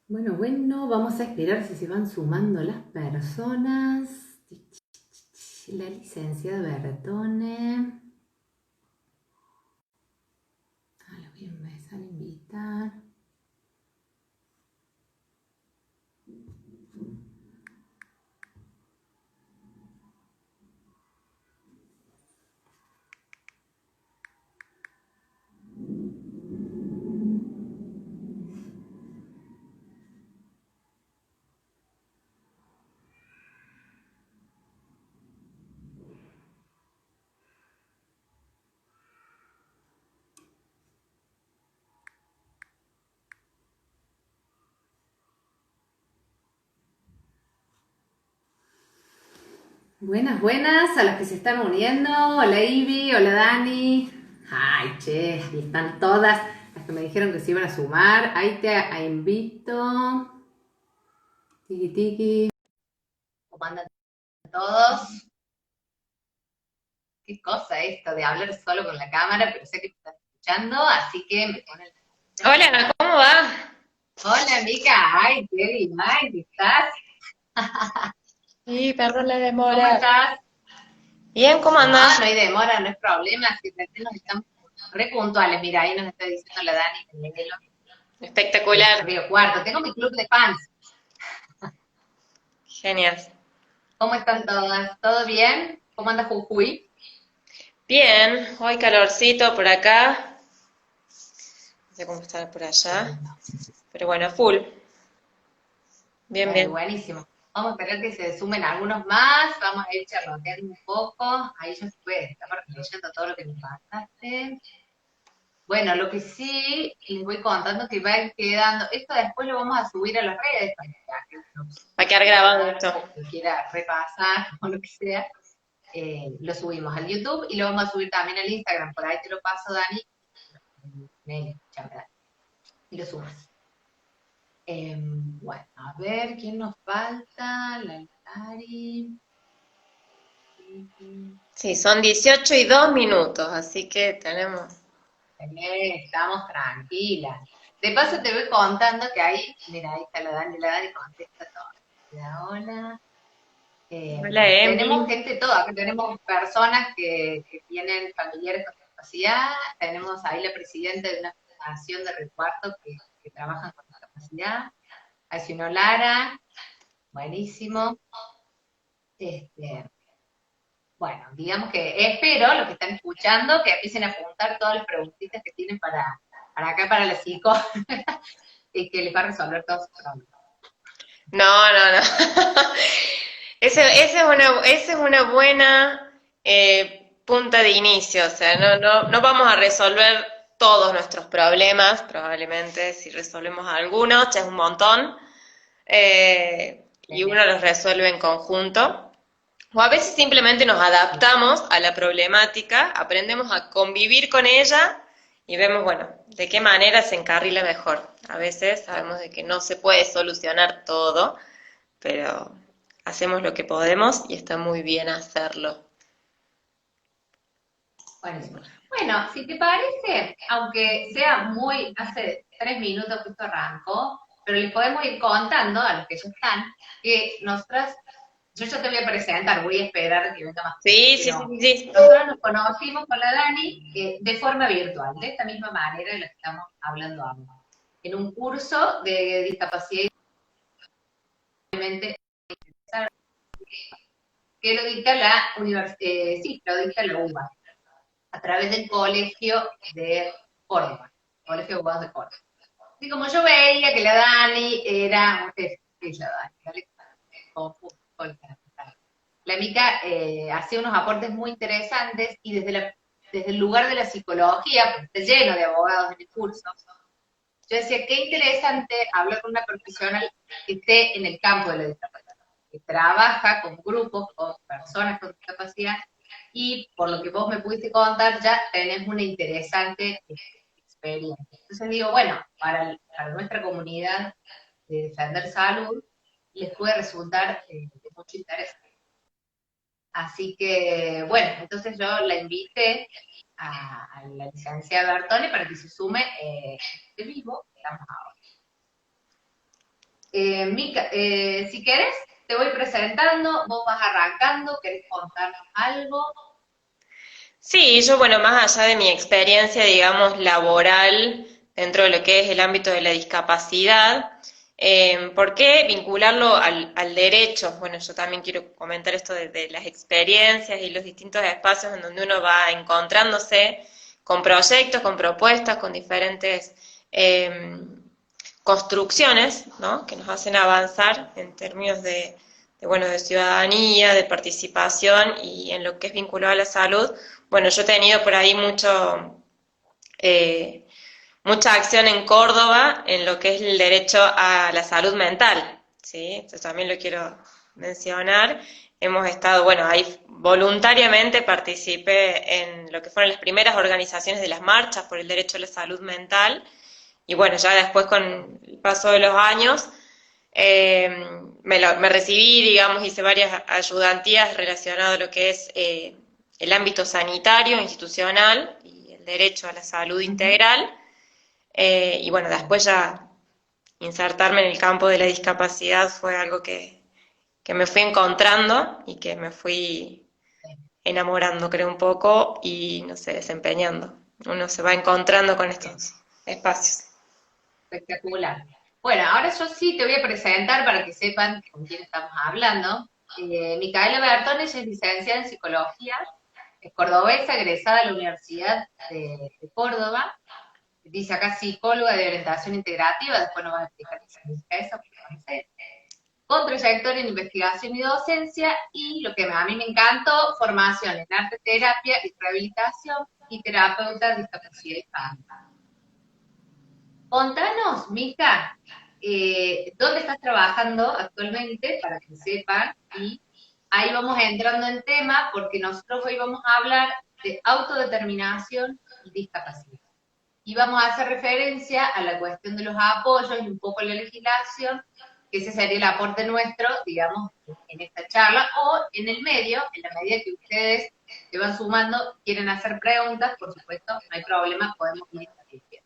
Bueno, vamos a esperar si se van sumando las personas. La licenciada Bertone. Lo voy a empezar a invitar. Buenas a las que se están uniendo. Hola Ivy, hola Dani. Ay, che, ahí están todas las que me dijeron que se iban a sumar. Ahí te invito. Tiki tiki. ¿Cómo andan todos? Qué cosa esto de hablar solo con la cámara, pero sé que me están escuchando, así que me ponen la... Hola, ¿cómo va? Hola, amiga. Ay, qué bien, ¿qué estás? Sí, perdón la ¿Cómo demora. estás? Bien, ¿cómo No, andas? no hay demora, no hay problema, si recién nos estamos re puntuales. Mira, ahí nos está diciendo la Dani de Espectacular. Río Cuarto. Tengo mi club de fans. Genial. ¿Cómo están todas? ¿Todo bien? ¿Cómo anda Jujuy? Bien, hoy calorcito por acá. No sé cómo está por Qué allá. lindo. Pero bueno, full. Bien, bien. Buenísimo. Vamos a esperar que se sumen algunos más. Vamos a ir charloteando un poco. Ahí yo estuve, estaba leyendo todo lo que me pasaste. Bueno, lo que sí les voy contando que va quedando, esto después lo vamos a subir a las redes para que nos Va a quedar grabado sigan esto. o que quiera repasar o lo que sea. Lo subimos al YouTube y lo vamos a subir también al Instagram. Por ahí te lo paso, Dani. Nene, chambra, y lo subes. Bueno, a ver, ¿quién nos falta? La Lari. Sí, son 18 y 2 minutos, así que tenemos. Estamos tranquilas. De paso te voy contando que ahí, mira, ahí está la Dani contesta todo. Hola. Hola, Tenemos Emi. gente toda, que tenemos personas que tienen familiares con discapacidad, tenemos ahí la presidenta de una fundación de recuarto que trabajan con discapacidad, Ayuno Lara, buenísimo. Este, bueno, digamos que espero, los que están escuchando, que empiecen a apuntar todas las preguntitas que tienen para acá, para la psico, y que les va a resolver todos sus problemas. No, no, no. Esa es una buena punta de inicio. O sea, no vamos a resolver todos nuestros problemas, probablemente si resolvemos algunos, ya es un montón, y uno los resuelve en conjunto. O a veces simplemente nos adaptamos a la problemática, aprendemos a convivir con ella y vemos, bueno, de qué manera se encarrila mejor. A veces sabemos de que no se puede solucionar todo, pero hacemos lo que podemos y está muy bien hacerlo. Buenísimo. Bueno, si te parece, aunque sea muy, hace 3 minutos que esto arrancó, pero les podemos ir contando a los que ya están, que nosotras, yo ya te voy a presentar, voy a esperar que venga más gente, Sí, sí, sí, pero sí, sí. nosotros nos conocimos con la Dani de forma virtual, de esta misma manera de la que estamos hablando ahora, en un curso de discapacidad que lo dicta la universidad, sí, lo dicta la UBA, a través del colegio de Córdoba, Colegio de Abogados de Córdoba. Y como yo veía que la Dani era, la Dani, ¿vale? La Mica hacía unos aportes muy interesantes y desde el lugar de la psicología, porque está lleno de abogados en el curso, yo decía, qué interesante hablar con una profesional que esté en el campo de la discapacidad, que trabaja con grupos o personas con discapacidad y por lo que vos me pudiste contar ya tenés una interesante experiencia. Entonces digo, bueno, para nuestra comunidad de Defender Salud les puede resultar de mucho interés. Así que, bueno, entonces yo la invité a la licenciada Bertone para que se sume de vivo, estamos ahora. Mica, si querés, te voy presentando, vos vas arrancando, ¿querés contarnos algo? Sí, yo, bueno, más allá de mi experiencia, digamos, laboral dentro de lo que es el ámbito de la discapacidad, ¿por qué vincularlo al derecho? Bueno, yo también quiero comentar esto de las experiencias y los distintos espacios en donde uno va encontrándose con proyectos, con propuestas, con diferentes construcciones, ¿no? Que nos hacen avanzar en términos bueno, de ciudadanía, de participación y en lo que es vinculado a la salud. Bueno, yo he tenido por ahí eh, mucha acción en Córdoba en lo que es el derecho a la salud mental, ¿sí? Esto también lo quiero mencionar. Hemos estado, bueno, ahí voluntariamente participé en lo que fueron las primeras organizaciones de las marchas por el derecho a la salud mental, y bueno, ya después con el paso de los años me recibí, digamos, hice varias ayudantías relacionadas a lo que es el ámbito sanitario, institucional y el derecho a la salud integral. Y bueno, después ya insertarme en el campo de la discapacidad fue algo que me fui encontrando y que me fui enamorando, creo, un poco y, no sé, desempeñando. Uno se va encontrando con estos espacios. Espectacular. Bueno, ahora yo sí te voy a presentar para que sepan con quién estamos hablando. Micaela Bertones es licenciada en psicología, es cordobesa, egresada de la Universidad de Córdoba, dice acá psicóloga de orientación integrativa, después nos vas a explicar qué significa eso, porque no sé. Con trayectoria en investigación y docencia, y lo que a mí me encantó, formación en arte terapia y rehabilitación, y terapeuta de discapacidad infantil. Contanos, Mica, dónde estás trabajando actualmente, para que sepan, y ahí vamos entrando en tema, porque nosotros hoy vamos a hablar de autodeterminación y discapacidad. Y vamos a hacer referencia a la cuestión de los apoyos y un poco la legislación, que ese sería el aporte nuestro, digamos, en esta charla, o en el medio, en la medida que ustedes se van sumando, quieren hacer preguntas, por supuesto, no hay problema, podemos ir discutiendo.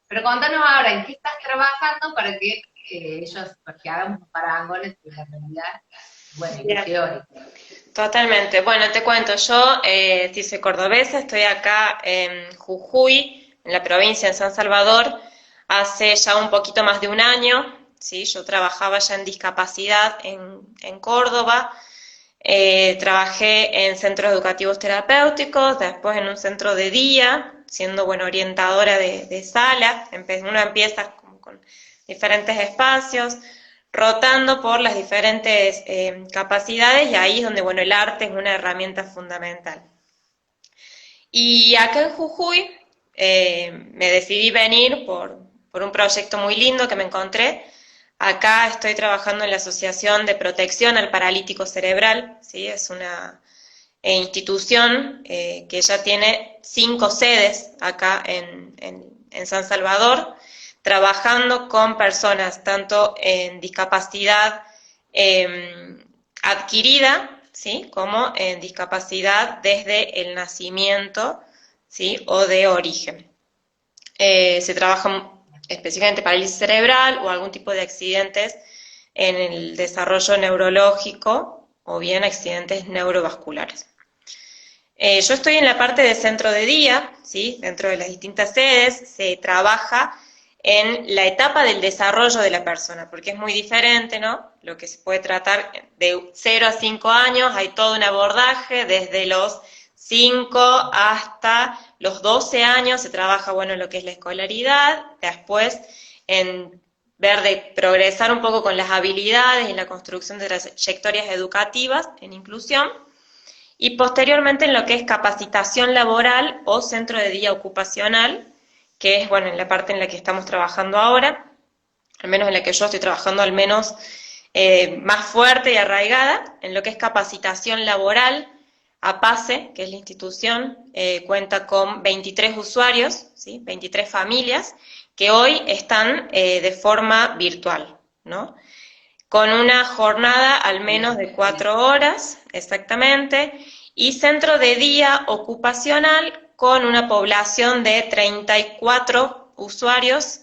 Pero contanos ahora, ¿en qué estás trabajando para que porque hagamos un parangón entre la realidad, bueno, y lo teórico? Totalmente. Bueno, te cuento, yo sí soy cordobesa, estoy acá en Jujuy, en la provincia de San Salvador, hace ya un poquito más de un año, ¿sí? Yo trabajaba ya en discapacidad en Córdoba, trabajé en centros educativos terapéuticos, después en un centro de día, siendo, bueno, orientadora de sala. Uno empieza como con diferentes espacios, rotando por las diferentes capacidades, y ahí es donde, bueno, el arte es una herramienta fundamental. Y acá en Jujuy me decidí venir por un proyecto muy lindo que me encontré. Acá estoy trabajando en la Asociación de Protección al Paralítico Cerebral, ¿sí? Es una institución que ya tiene 5 sedes acá en San Salvador, trabajando con personas tanto en discapacidad adquirida, ¿sí? Como en discapacidad desde el nacimiento, ¿sí? O de origen. Se trabaja específicamente parálisis cerebral o algún tipo de accidentes en el desarrollo neurológico o bien accidentes neurovasculares. Yo estoy en la parte de centro de día, ¿sí? Dentro de las distintas sedes se trabaja en la etapa del desarrollo de la persona, porque es muy diferente, ¿no? Lo que se puede tratar de 0 a 5 años, hay todo un abordaje, desde los 5 hasta los 12 años se trabaja, bueno, lo que es la escolaridad, después en ver de progresar un poco con las habilidades y la construcción de trayectorias educativas en inclusión, y posteriormente en lo que es capacitación laboral o centro de día ocupacional, que es, bueno, en la parte en la que estamos trabajando ahora, al menos en la que yo estoy trabajando, al menos más fuerte y arraigada, en lo que es capacitación laboral. APACE, que es la institución, cuenta con 23 usuarios, ¿sí? 23 familias, que hoy están de forma virtual, ¿no? Con una jornada al menos de 4 horas, exactamente, y centro de día ocupacional con una población de 34 usuarios,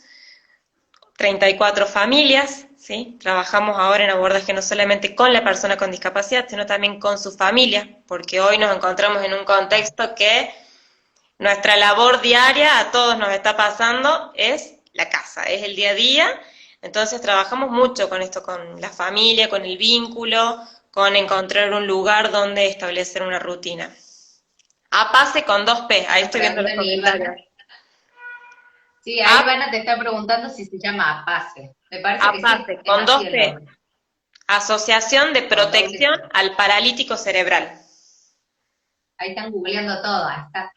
34 familias, ¿sí? Trabajamos ahora en abordaje no solamente con la persona con discapacidad, sino también con su familia, porque hoy nos encontramos en un contexto que nuestra labor diaria, a todos nos está pasando, es la casa, es el día a día. Entonces trabajamos mucho con esto, con la familia, con el vínculo, con encontrar un lugar donde establecer una rutina. APACE con 2P, ahí Nos estoy viendo los preguntan, Ivana. comentarios. Sí, ahí Ivana te está preguntando si se llama APACE. Me parece que sí, APACE es con así el 2P, nombre, Asociación de con doble Protección C. al Paralítico Cerebral. Ahí están googleando todo, ahí está.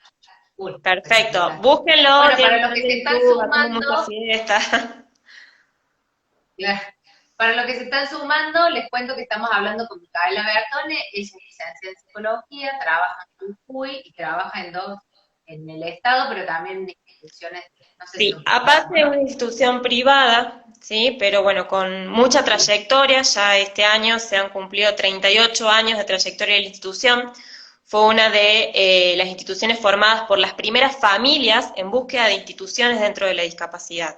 Cool, Perfecto, espectacular. búsquenlo, Bueno, tienen para un los canal que de se están YouTube, hacemos sumando, muchas fiestas. claro, para los que se están sumando, les cuento que estamos hablando con Micaela Bertone, ella es licenciada en psicología, trabaja en Jujuy y trabaja en el Estado, pero también en instituciones, no sé si Sí, son privadas APACE o es no. una institución privada, ¿sí? Pero bueno, con mucha Sí, trayectoria, ya este año se han cumplido 38 años de trayectoria de la institución. Fue una de las instituciones formadas por las primeras familias en búsqueda de instituciones dentro de la discapacidad.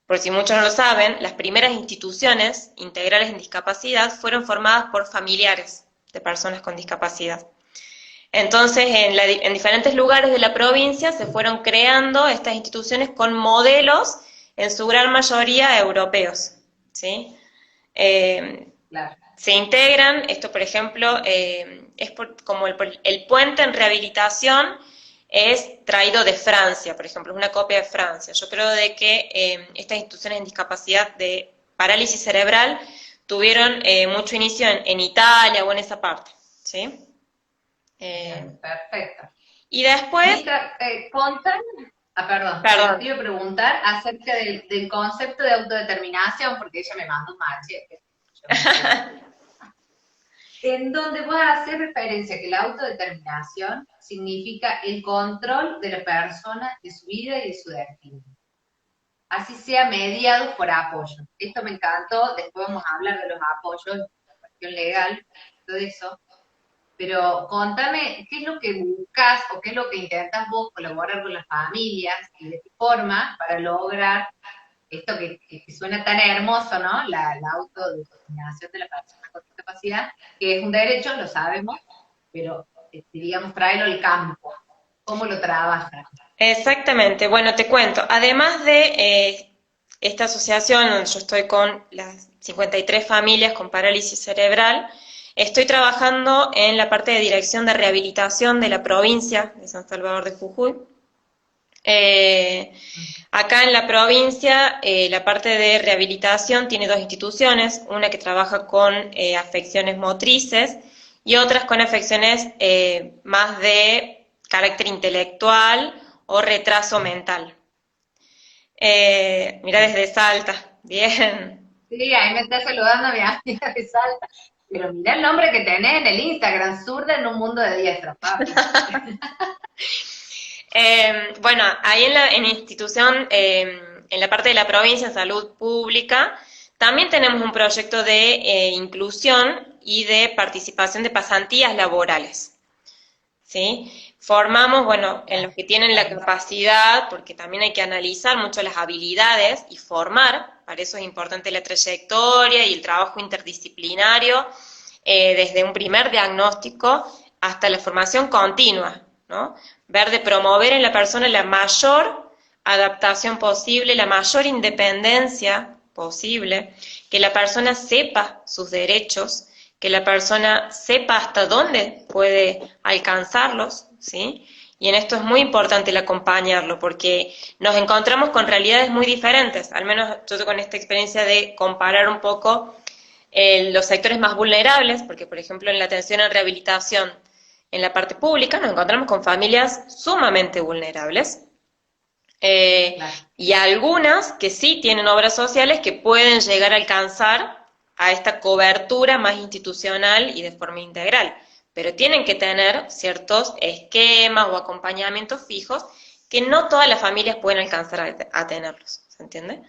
Por si muchos no lo saben, las primeras instituciones integrales en discapacidad fueron formadas por familiares de personas con discapacidad. Entonces, en diferentes lugares de la provincia se fueron creando estas instituciones con modelos, en su gran mayoría europeos, ¿sí? Eh, claro. Se integran, esto por ejemplo, como el puente en rehabilitación es traído de Francia, por ejemplo, es una copia de Francia. Yo creo de que estas instituciones en discapacidad de parálisis cerebral tuvieron mucho inicio en Italia o en esa parte, ¿sí? Bien, Eh, perfecto. y después, Mica, contame, perdón, te perdón, iba a preguntar acerca del concepto de autodeterminación, porque ella me mandó un machete, yo me quedé en donde vos haces referencia que la autodeterminación significa el control de la persona, de su vida y de su destino. Así sea mediado por apoyo. Esto me encantó, después vamos a hablar de los apoyos, la cuestión legal, todo eso. Pero contame, ¿qué es lo que buscas o qué es lo que intentas vos colaborar con las familias y de qué forma para lograr esto que suena tan hermoso, ¿no? La autodeterminación de la persona con discapacidad, que es un derecho, lo sabemos, pero digamos, tráelo al campo. ¿Cómo lo trabajas? exactamente. Bueno, te cuento. Además de esta asociación, donde yo estoy con las 53 familias con parálisis cerebral, estoy trabajando en la parte de dirección de rehabilitación de la provincia de San Salvador de Jujuy. Eh, Acá en la provincia, la parte de rehabilitación tiene dos instituciones, una que trabaja con afecciones motrices y otras con afecciones más de carácter intelectual o retraso mental. Mira desde Salta, bien. Sí, ahí me está saludando mi amiga de Salta. Pero mira el nombre que tenés en el Instagram, zurda en un mundo de diestros, papi. Bueno, ahí en la institución, en la parte de la provincia de salud pública, también tenemos un proyecto de inclusión y de participación de pasantías laborales, ¿sí? Formamos, bueno, en los que tienen la capacidad, porque también hay que analizar mucho las habilidades y formar, para eso es importante la trayectoria y el trabajo interdisciplinario, desde un primer diagnóstico hasta la formación continua, ¿no? Ver de promover en la persona la mayor adaptación posible, la mayor independencia posible, que la persona sepa sus derechos, que la persona sepa hasta dónde puede alcanzarlos, ¿sí? Y en esto es muy importante el acompañarlo, porque nos encontramos con realidades muy diferentes, al menos yo con esta experiencia de comparar un poco los sectores más vulnerables, porque por ejemplo en la atención en rehabilitación en la parte pública nos encontramos con familias sumamente vulnerables, Claro. y algunas que sí tienen obras sociales que pueden llegar a alcanzar a esta cobertura más institucional y de forma integral, pero tienen que tener ciertos esquemas o acompañamientos fijos que no todas las familias pueden alcanzar a tenerlos, ¿se entiende?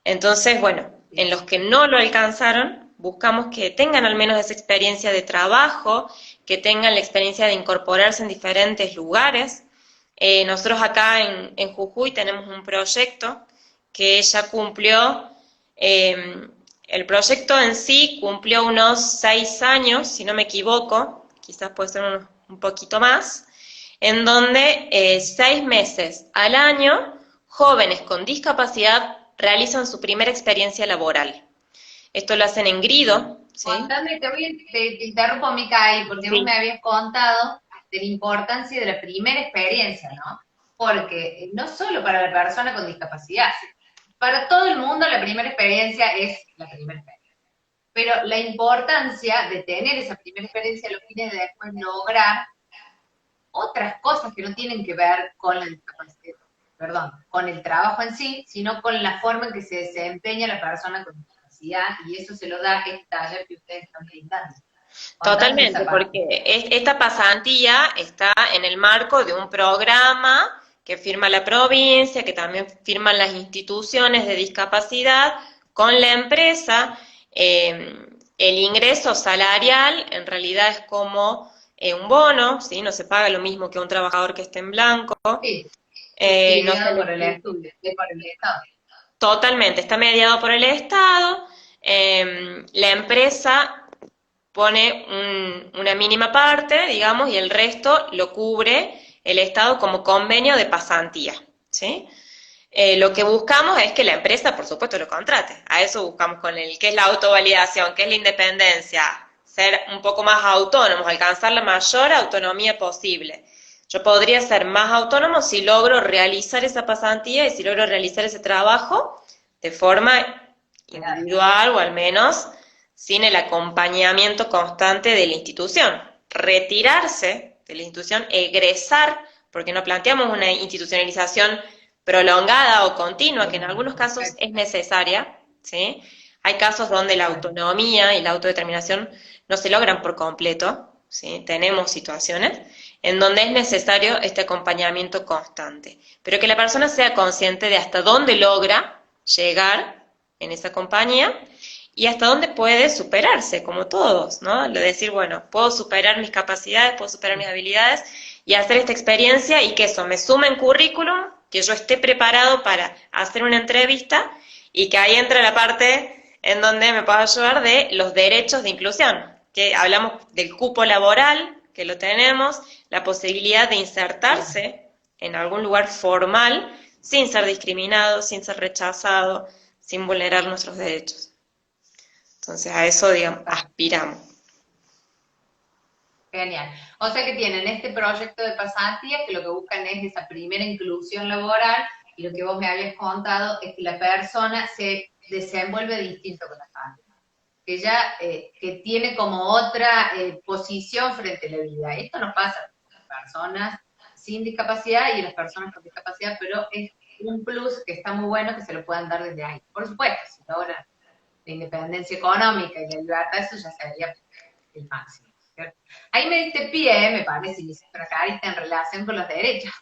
Entonces, bueno, en los que no lo alcanzaron, buscamos que tengan al menos esa experiencia de trabajo, que tengan la experiencia de incorporarse en diferentes lugares. Nosotros acá en Jujuy tenemos un proyecto que ya cumplió, eh, el proyecto en sí cumplió unos 6 años, si no me equivoco, quizás puede ser un poquito más, en donde 6 meses al año jóvenes con discapacidad realizan su primera experiencia laboral. Esto lo hacen en Grido, ¿sí? Contame, te interrumpo, Mica, ahí, porque vos me Sí, habías contado de la importancia de la primera experiencia, ¿no? Porque no solo para la persona con discapacidad, para todo el mundo la primera experiencia es la primera experiencia. Pero la importancia de tener esa primera experiencia lo tiene de después lograr otras cosas que no tienen que ver con la discapacidad, perdón, con el trabajo en sí, sino con la forma en que se desempeña la persona con discapacidad, y eso se lo da este taller que ustedes están brindando. Contanos esa totalmente, parte. porque esta pasantía está en el marco de un programa que firma la provincia, que también firman las instituciones de discapacidad con la empresa. El ingreso salarial en realidad es como un bono, ¿sí? No se paga lo mismo que un trabajador que esté en blanco. Sí, No se mediado por el le- estudio, por el Estado. Totalmente, está mediado por el Estado. La empresa pone una mínima parte, digamos, y el resto lo cubre el Estado como convenio de pasantía, ¿sí? Lo que buscamos es que la empresa, por supuesto, lo contrate. A eso buscamos con el que es la autovalidación, que es la independencia, ser un poco más autónomos, alcanzar la mayor autonomía posible. Yo podría ser más autónomo si logro realizar esa pasantía y si logro realizar ese trabajo de forma individual o al menos sin el acompañamiento constante de la institución. Retirarse de la institución, egresar, porque no planteamos una institucionalización prolongada o continua, que en algunos casos es necesaria, ¿sí? Hay casos donde la autonomía y la autodeterminación no se logran por completo, ¿sí? Tenemos situaciones en donde es necesario este acompañamiento constante, pero que la persona sea consciente de hasta dónde logra llegar en esa compañía y hasta dónde puede superarse, como todos, ¿no? Lo de decir, bueno, puedo superar mis capacidades, puedo superar mis habilidades y hacer esta experiencia y que eso me sume en currículum, que yo esté preparado para hacer una entrevista y que ahí entra la parte en donde me puedo ayudar de los derechos de inclusión, que hablamos del cupo laboral, que lo tenemos, la posibilidad de insertarse en algún lugar formal sin ser discriminado, sin ser rechazado, sin vulnerar nuestros derechos. Entonces a eso, digamos, aspiramos. Genial. O sea que tienen este proyecto de pasantías que lo que buscan es esa primera inclusión laboral, y lo que vos me habías contado es que la persona se desenvuelve distinto con la familia, que ya que tiene como otra posición frente a la vida. Esto nos pasa con las personas sin discapacidad y las personas con discapacidad, pero es un plus que está muy bueno que se lo puedan dar desde ahí. Por supuesto, si logran la independencia económica y la libertad, eso ya sería el máximo, ¿cierto? Ahí me diste pie, me parece, y me hiciste una carita en relación con los derechos.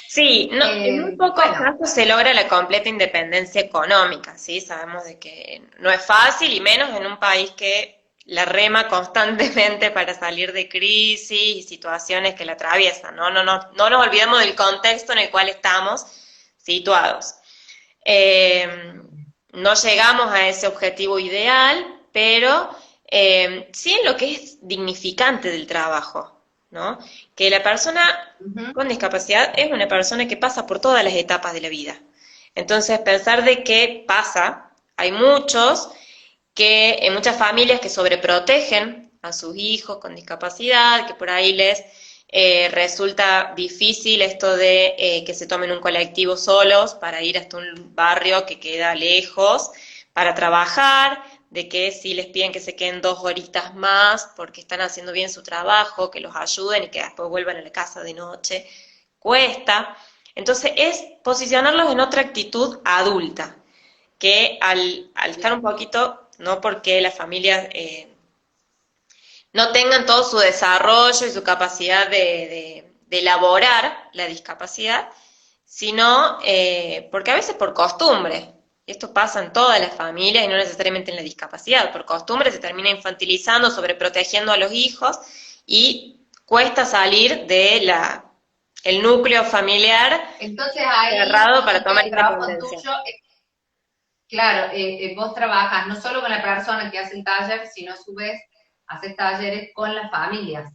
Sí, no, en muy pocos Bueno, casos se logra la completa independencia económica, ¿sí? Sabemos de que no es fácil y menos en un país que la rema constantemente para salir de crisis y situaciones que la atraviesan, ¿no? No nos olvidemos del contexto en el cual estamos situados. No llegamos a ese objetivo ideal, pero sí en lo que es dignificante del trabajo, ¿no? Que la persona con discapacidad es una persona que pasa por todas las etapas de la vida. Entonces, pensar de qué pasa, hay muchas familias que sobreprotegen a sus hijos con discapacidad, que por ahí les resulta difícil esto de que se tomen un colectivo solos para ir hasta un barrio que queda lejos para trabajar, de que si les piden que se queden 2 horitas más porque están haciendo bien su trabajo, que los ayuden y que después vuelvan a la casa de noche, cuesta. Entonces es posicionarlos en otra actitud adulta, que al estar un poquito, no porque las familias no tengan todo su desarrollo y su capacidad de elaborar la discapacidad, sino porque a veces por costumbre, y esto pasa en todas las familias y no necesariamente en la discapacidad, por costumbre se termina infantilizando, sobreprotegiendo a los hijos y cuesta salir de el núcleo familiar entonces ahí cerrado para todo tomar el trabajo independencia. tuyo claro, vos trabajas no solo con la persona que hace el taller, sino a su vez haces talleres con las familias.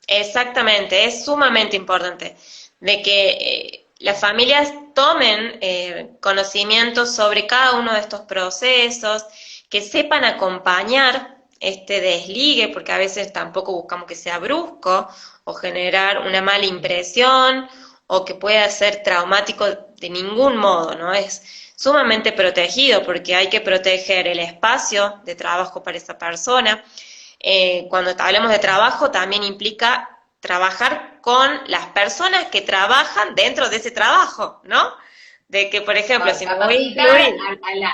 Exactamente, es sumamente importante de que las familias tomen conocimiento sobre cada uno de estos procesos, que sepan acompañar este desligue, porque a veces tampoco buscamos que sea brusco o generar una mala impresión o que pueda ser traumático de ningún modo, ¿no? Es sumamente protegido porque hay que proteger el espacio de trabajo para esa persona. Cuando hablamos de trabajo también implica trabajar con las personas que trabajan dentro de ese trabajo, ¿no? De que, por ejemplo, si me voy a Capacitar incluir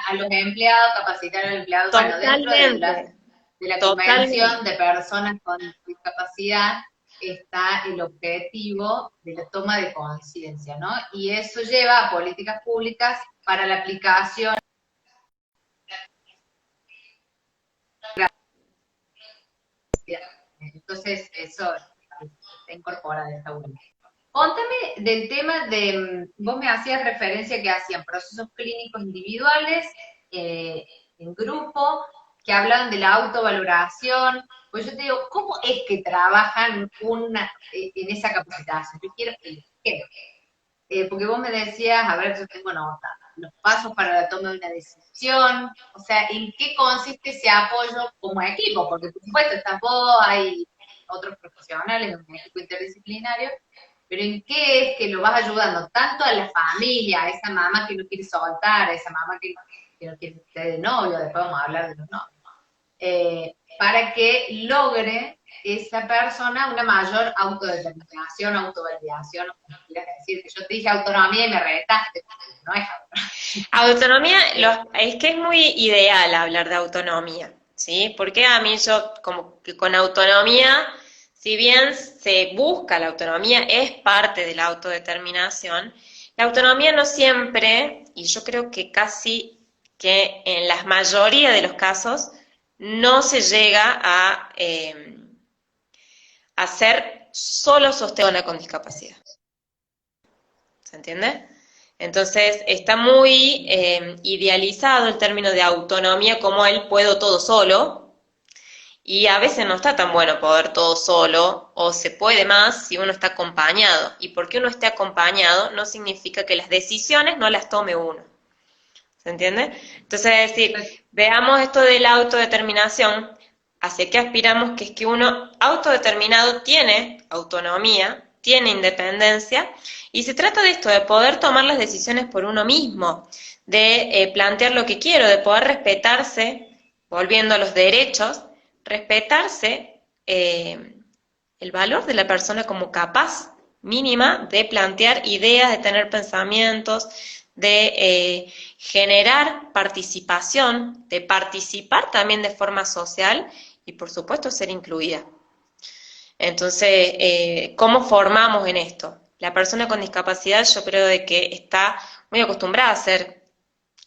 a los empleados, capacitar al empleado, bueno, dentro totalmente, de la convención totalmente. de personas con discapacidad está el objetivo de la toma de conciencia, ¿no? Y eso lleva a políticas públicas para la aplicación. Entonces, eso se incorpora de esta última. Contame del tema de, vos me hacías referencia que hacían procesos clínicos individuales, en grupo, que hablaban de la autovaloración. Pues yo te digo, ¿cómo es que trabajan en esa capacitación? Yo quiero el qué. Porque vos me decías, a ver, yo tengo nota, los pasos para la toma de una decisión, o sea, ¿en qué consiste ese apoyo como equipo? Porque por supuesto, estás vos, hay otros profesionales, un equipo interdisciplinario, pero ¿en qué es que lo vas ayudando tanto a la familia, a esa mamá que no quiere soltar, a esa mamá que no quiere estar de novio, después vamos a hablar de los novios, para que logre esa persona una mayor autodeterminación, autovalidación, o como quieras decir, que yo te dije autonomía y me retaste, no es autonomía. Autonomía, es que es muy ideal hablar de autonomía, ¿sí? Porque a mí yo, como que con autonomía, si bien se busca la autonomía, es parte de la autodeterminación, la autonomía no siempre, y yo creo que casi que en la mayoría de los casos, no se llega a ser solo sostenible con discapacidad. ¿Se entiende? Entonces está muy idealizado el término de autonomía como el puedo todo solo, y a veces no está tan bueno poder todo solo, o se puede más si uno está acompañado. Y porque uno esté acompañado no significa que las decisiones no las tome uno. ¿Se entiende? Entonces, es decir, veamos esto de la autodeterminación, hacia qué aspiramos, que es que uno autodeterminado tiene autonomía, tiene independencia, y se trata de esto, de poder tomar las decisiones por uno mismo, de plantear lo que quiero, de poder respetarse, volviendo a los derechos, respetarse el valor de la persona como capaz mínima de plantear ideas, de tener pensamientos, de generar participación, de participar también de forma social y por supuesto ser incluida. Entonces, ¿cómo formamos en esto? La persona con discapacidad yo creo de que está muy acostumbrada a ser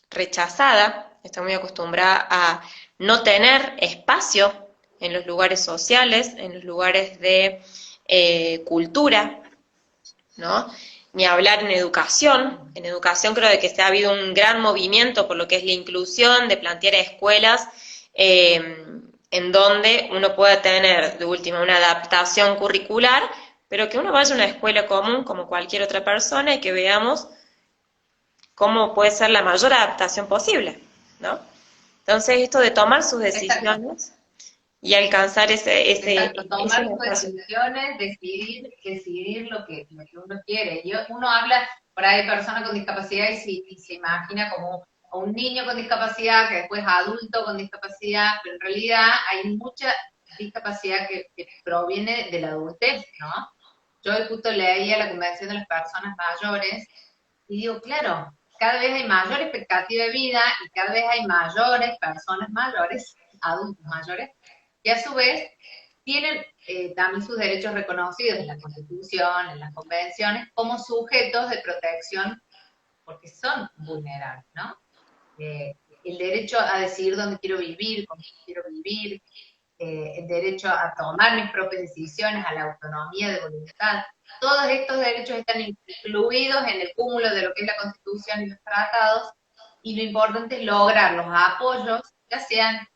rechazada, está muy acostumbrada a no tener espacio en los lugares sociales, en los lugares de cultura, ¿no? Ni hablar en educación. En educación creo de que se ha habido un gran movimiento por lo que es la inclusión, de plantear escuelas en donde uno pueda tener, de última, una adaptación curricular, pero que uno vaya a una escuela común como cualquier otra persona y que veamos cómo puede ser la mayor adaptación posible, ¿no? Entonces, esto de tomar sus Exacto. decisiones y alcanzar Exacto, ese tomar sus espacio. decisiones, decidir lo que uno quiere. Uno habla, por ahí, persona con discapacidad y se imagina como un niño con discapacidad, que después adulto con discapacidad, pero en realidad hay mucha discapacidad que proviene de la adultez, ¿no? Yo justo leía la Convención de las Personas Mayores y digo, claro, cada vez hay mayor expectativa de vida y cada vez hay mayores personas mayores, adultos mayores, que a su vez tienen también sus derechos reconocidos en la Constitución, en las convenciones, como sujetos de protección, porque son vulnerables, ¿no? Eh, el derecho a decidir dónde quiero vivir, con quién quiero vivir, el derecho a tomar mis propias decisiones, a la autonomía de voluntad. Todos estos derechos están incluidos en el cúmulo de lo que es la Constitución y los tratados, y lo importante es lograr los apoyos, ya sean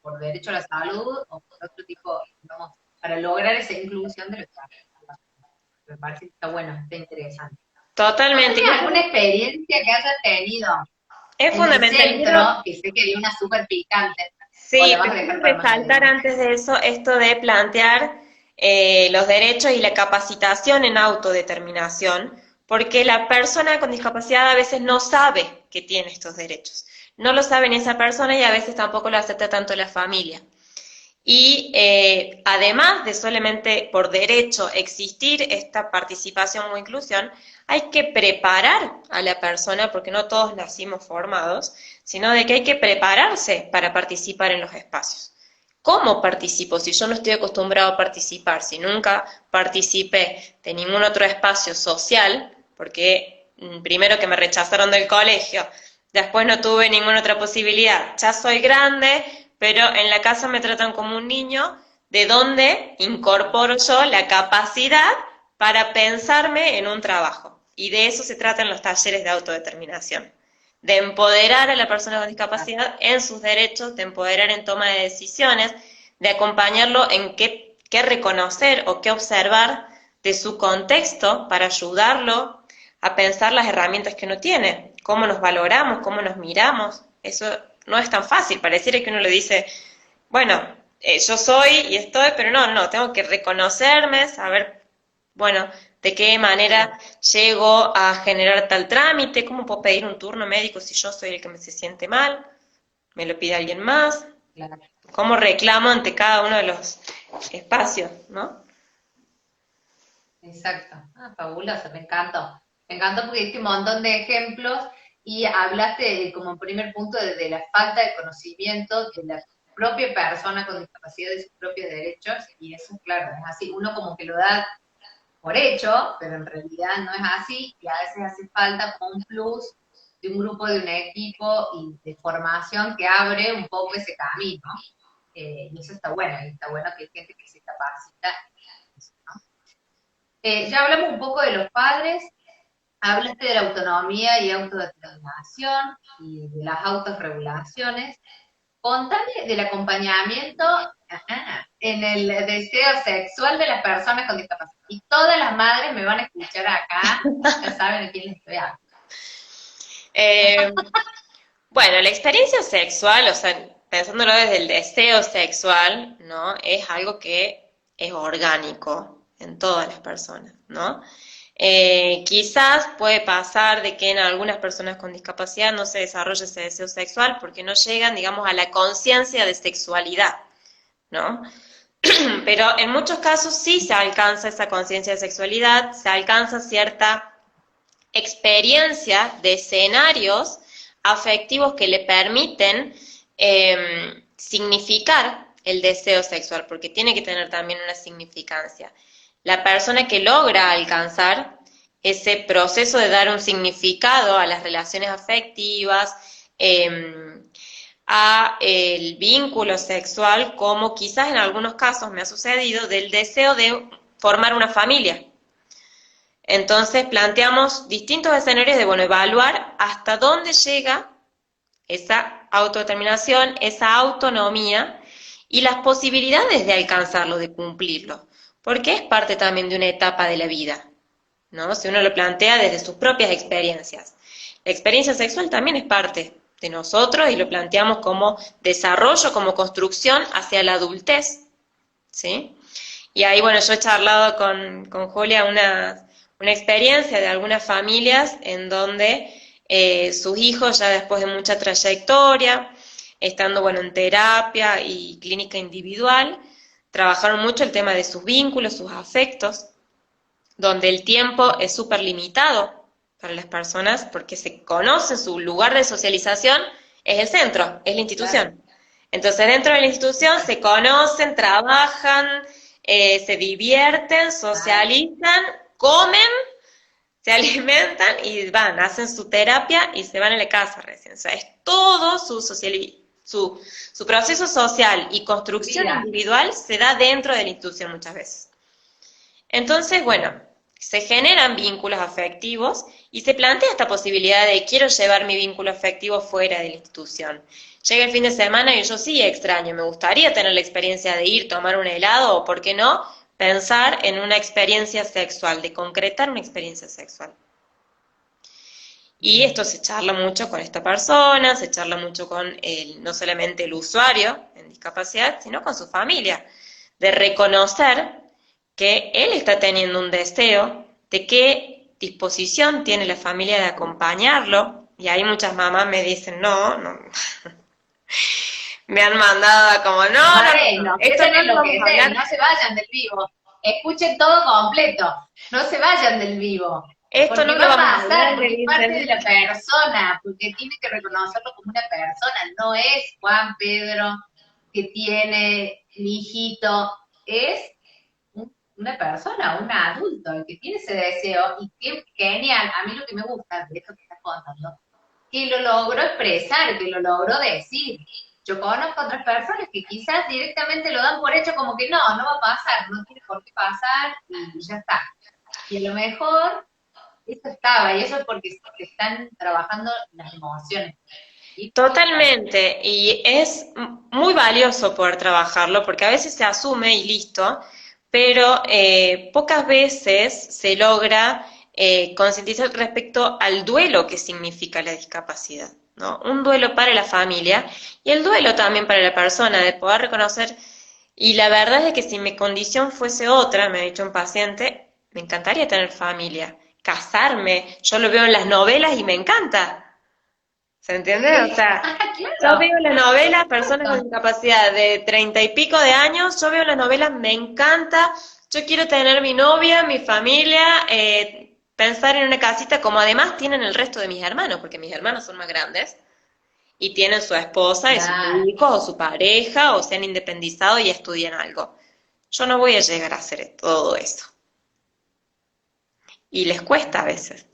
por derecho a la salud o por otro tipo, digamos, para lograr esa inclusión de los trabajadores. Me parece que está bueno, está interesante. ¿Vos Totalmente. tenés alguna experiencia que hayas tenido Es en el fundamental. centro, que sé que hay una súper picante, o la Sí, vas a pero quiero dejar para más resaltar adelante? antes de eso esto de plantear los derechos y la capacitación en autodeterminación, porque la persona con discapacidad a veces no sabe que tiene estos derechos. No lo sabe ni esa persona y a veces tampoco lo acepta tanto la familia. Y además de solamente por derecho existir esta participación o inclusión, hay que preparar a la persona, porque no todos nacimos formados, sino de que hay que prepararse para participar en los espacios. ¿Cómo participo si yo no estoy acostumbrado a participar? Si nunca participé de ningún otro espacio social, porque primero que me rechazaron del colegio, después no tuve ninguna otra posibilidad, ya soy grande, pero en la casa me tratan como un niño, de donde incorporo yo la capacidad para pensarme en un trabajo. Y de eso se trata en los talleres de autodeterminación, de empoderar a la persona con discapacidad en sus derechos, de empoderar en toma de decisiones, de acompañarlo en qué reconocer o qué observar de su contexto para ayudarlo a pensar las herramientas que uno tiene, cómo nos valoramos, cómo nos miramos. Eso no es tan fácil, pareciera que uno le dice, bueno, yo soy y estoy, pero no, tengo que reconocerme, saber, bueno, de qué Sí, manera llego a generar tal trámite, cómo puedo pedir un turno médico si yo soy el que me se siente mal, me lo pide alguien más, claro, cómo reclamo ante cada uno de los espacios, ¿no? exacto. Ah, fabuloso, me encantó. Me encantó porque diste un montón de ejemplos y hablaste como primer punto de la falta de conocimiento de la propia persona con discapacidad de sus propios derechos, y eso, claro, es así. Uno como que lo da por hecho, pero en realidad no es así, y a veces hace falta como un plus de un grupo, de un equipo y de formación que abre un poco ese camino. Y eso está bueno, y está bueno que hay gente que se capacita. ¿No? Ya hablamos un poco de los padres, hablaste de la autonomía y autodeterminación y de las autorregulaciones. Contame del acompañamiento en el deseo sexual de las personas con discapacidad. Y todas las madres me van a escuchar acá, ya saben de quién les estoy hablando. Eh, bueno, la experiencia sexual, o sea, pensándolo desde el deseo sexual, ¿no? Es algo que es orgánico en todas las personas, ¿no? Quizás puede pasar de que en algunas personas con discapacidad no se desarrolle ese deseo sexual porque no llegan, digamos, a la conciencia de sexualidad, ¿no? Pero en muchos casos sí se alcanza esa conciencia de sexualidad, se alcanza cierta experiencia de escenarios afectivos que le permiten significar el deseo sexual, porque tiene que tener también una significancia. La persona que logra alcanzar ese proceso de dar un significado a las relaciones afectivas, a el vínculo sexual, como quizás en algunos casos me ha sucedido, del deseo de formar una familia. Entonces planteamos distintos escenarios de, bueno, evaluar hasta dónde llega esa autodeterminación, esa autonomía y las posibilidades de alcanzarlo, de cumplirlo, porque es parte también de una etapa de la vida, ¿no? Si uno lo plantea desde sus propias experiencias. La experiencia sexual también es parte de nosotros y lo planteamos como desarrollo, como construcción hacia la adultez, ¿sí? Y ahí, bueno, yo he charlado con Julia una experiencia de algunas familias en donde sus hijos ya después de mucha trayectoria, estando, bueno, en terapia y clínica individual, trabajaron mucho el tema de sus vínculos, sus afectos, donde el tiempo es súper limitado para las personas porque se conocen, su lugar de socialización es el centro, es la Claro, institución. Entonces dentro de la institución claro, se conocen, trabajan, se divierten, claro. socializan, comen, se alimentan y van, hacen su terapia y se van a la casa recién. O sea, es todo su proceso social y Su construcción vida, individual se da dentro de la institución muchas veces. Entonces, bueno, se generan vínculos afectivos y se plantea esta posibilidad de quiero llevar mi vínculo afectivo fuera de la institución. Llega el fin de semana y yo sí extraño, me gustaría tener la experiencia de ir, tomar un helado o, ¿por qué no?, pensar en una experiencia sexual, de concretar una experiencia sexual. Y esto se charla mucho con esta persona, se charla mucho con no solamente el usuario en discapacidad, sino con su familia, de reconocer que él está teniendo un deseo, de qué disposición tiene la familia de acompañarlo, y ahí muchas mamás me dicen, no, no, me han mandado como, no, no, no, Bueno, esto empiezan no a lo vamos a enloquecer, hablar, no se vayan del vivo. Escuchen todo completo, no se vayan del vivo. esto no Porque lo va a vamos a pasar, hablar, me porque es parte de dicen. la persona, porque tiene que reconocerlo como una persona, no es Juan Pedro que tiene mi hijito, es una persona, un adulto, el que tiene ese deseo, y qué genial, a mí lo que me gusta de esto que estás contando, que lo logró expresar, que lo logró decir. Yo conozco otras personas que quizás directamente lo dan por hecho como que no, no va a pasar, no tiene por qué pasar y ya está. Y a lo mejor esto estaba, y eso es porque se están trabajando las emociones. ¿Sí? Totalmente, y es muy valioso poder trabajarlo porque a veces se asume y listo, pero pocas veces se logra concientizar respecto al duelo que significa la discapacidad, ¿no? Un duelo para la familia y el duelo también para la persona, de poder reconocer, y la verdad es que si mi condición fuese otra, me ha dicho un paciente, me encantaría tener familia, casarme, yo lo veo en las novelas y me encanta. ¿Se entiende? O Sí, sea, yo claro, veo la novela, personas con exacto. discapacidad de 30 y pico de años, yo veo la novela, me encanta, yo quiero tener mi novia, mi familia, pensar en una casita como además tienen el resto de mis hermanos, porque mis hermanos son más grandes y tienen su esposa y sus Claro. hijos o su pareja o se han independizado y estudian algo. Yo no voy a llegar a hacer todo eso. Y les cuesta a veces.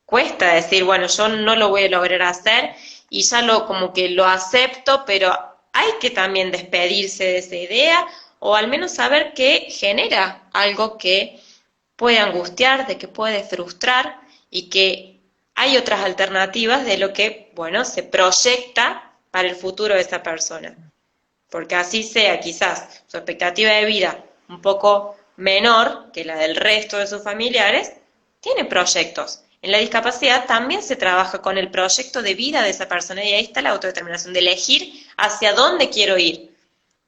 Cuesta decir, bueno, yo no lo voy a lograr hacer y ya lo como que lo acepto, pero hay que también despedirse de esa idea o al menos saber que genera algo que puede angustiar, de que puede frustrar y que hay otras alternativas de lo que, bueno, se proyecta para el futuro de esa persona. Porque así sea quizás su expectativa de vida un poco menor que la del resto de sus familiares, tiene proyectos. En la discapacidad también se trabaja con el proyecto de vida de esa persona y ahí está la autodeterminación, de elegir hacia dónde quiero ir,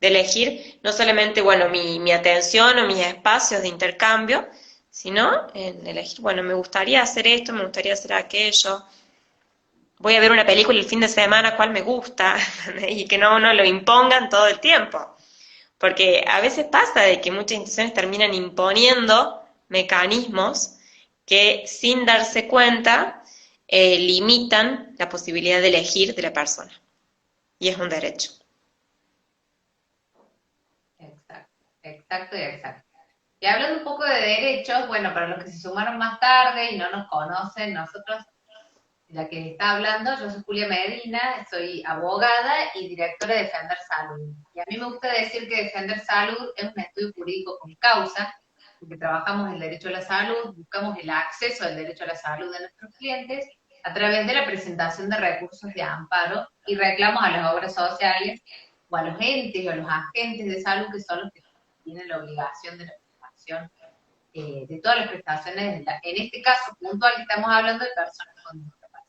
de elegir no solamente, bueno, mi atención o mis espacios de intercambio, sino en elegir, bueno, me gustaría hacer esto, me gustaría hacer aquello, voy a ver una película el fin de semana, cuál me gusta, y que no lo impongan todo el tiempo. Porque a veces pasa de que muchas instituciones terminan imponiendo mecanismos que sin darse cuenta limitan la posibilidad de elegir de la persona. Y es un derecho. Exacto, exacto y exacto. Y hablando un poco de derechos, bueno, para los que se sumaron más tarde y no nos conocen, nosotros, la que está hablando, yo soy Julia Medina, soy abogada y directora de Defender Salud. Y a mí me gusta decir que Defender Salud es un estudio jurídico con causa, porque trabajamos el derecho a la salud, buscamos el acceso al derecho a la salud de nuestros clientes a través de la presentación de recursos de amparo y reclamos a las obras sociales o a los entes o a los agentes de salud que son los que tienen la obligación de la prestación de todas las prestaciones, en este caso puntual que estamos hablando de personas con discapacidad.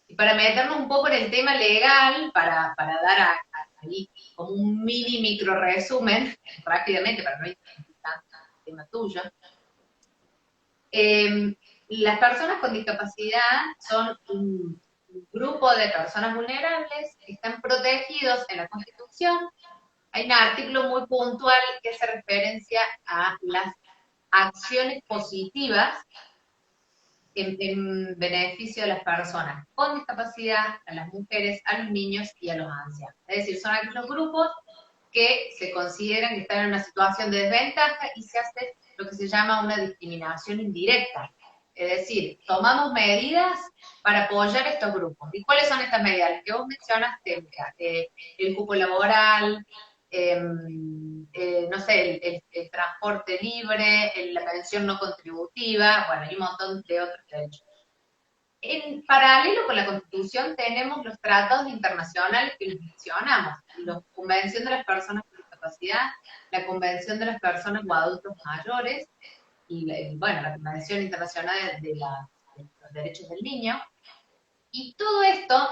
Y para meternos un poco en el tema legal, para dar ahí como un mini micro resumen, rápidamente, para no ir tanto el tema tuyo, las personas con discapacidad son un grupo de personas vulnerables que están protegidos en la Constitución. Hay un artículo muy puntual que hace referencia a las acciones positivas en beneficio de las personas con discapacidad, a las mujeres, a los niños y a los ancianos. Es decir, son aquellos grupos que se consideran que están en una situación de desventaja y se hace lo que se llama una discriminación indirecta. Es decir, tomamos medidas para apoyar a estos grupos. ¿Y cuáles son estas medidas? Las que vos mencionaste, el cupo laboral, no sé, el transporte libre, la pensión no contributiva, bueno, y un montón de otros derechos. En paralelo con la Constitución tenemos los tratados internacionales que les mencionamos, la Convención de las Personas con Discapacidad, la Convención de las Personas o Adultos Mayores, y bueno, la Convención Internacional de los Derechos del Niño. Y todo esto,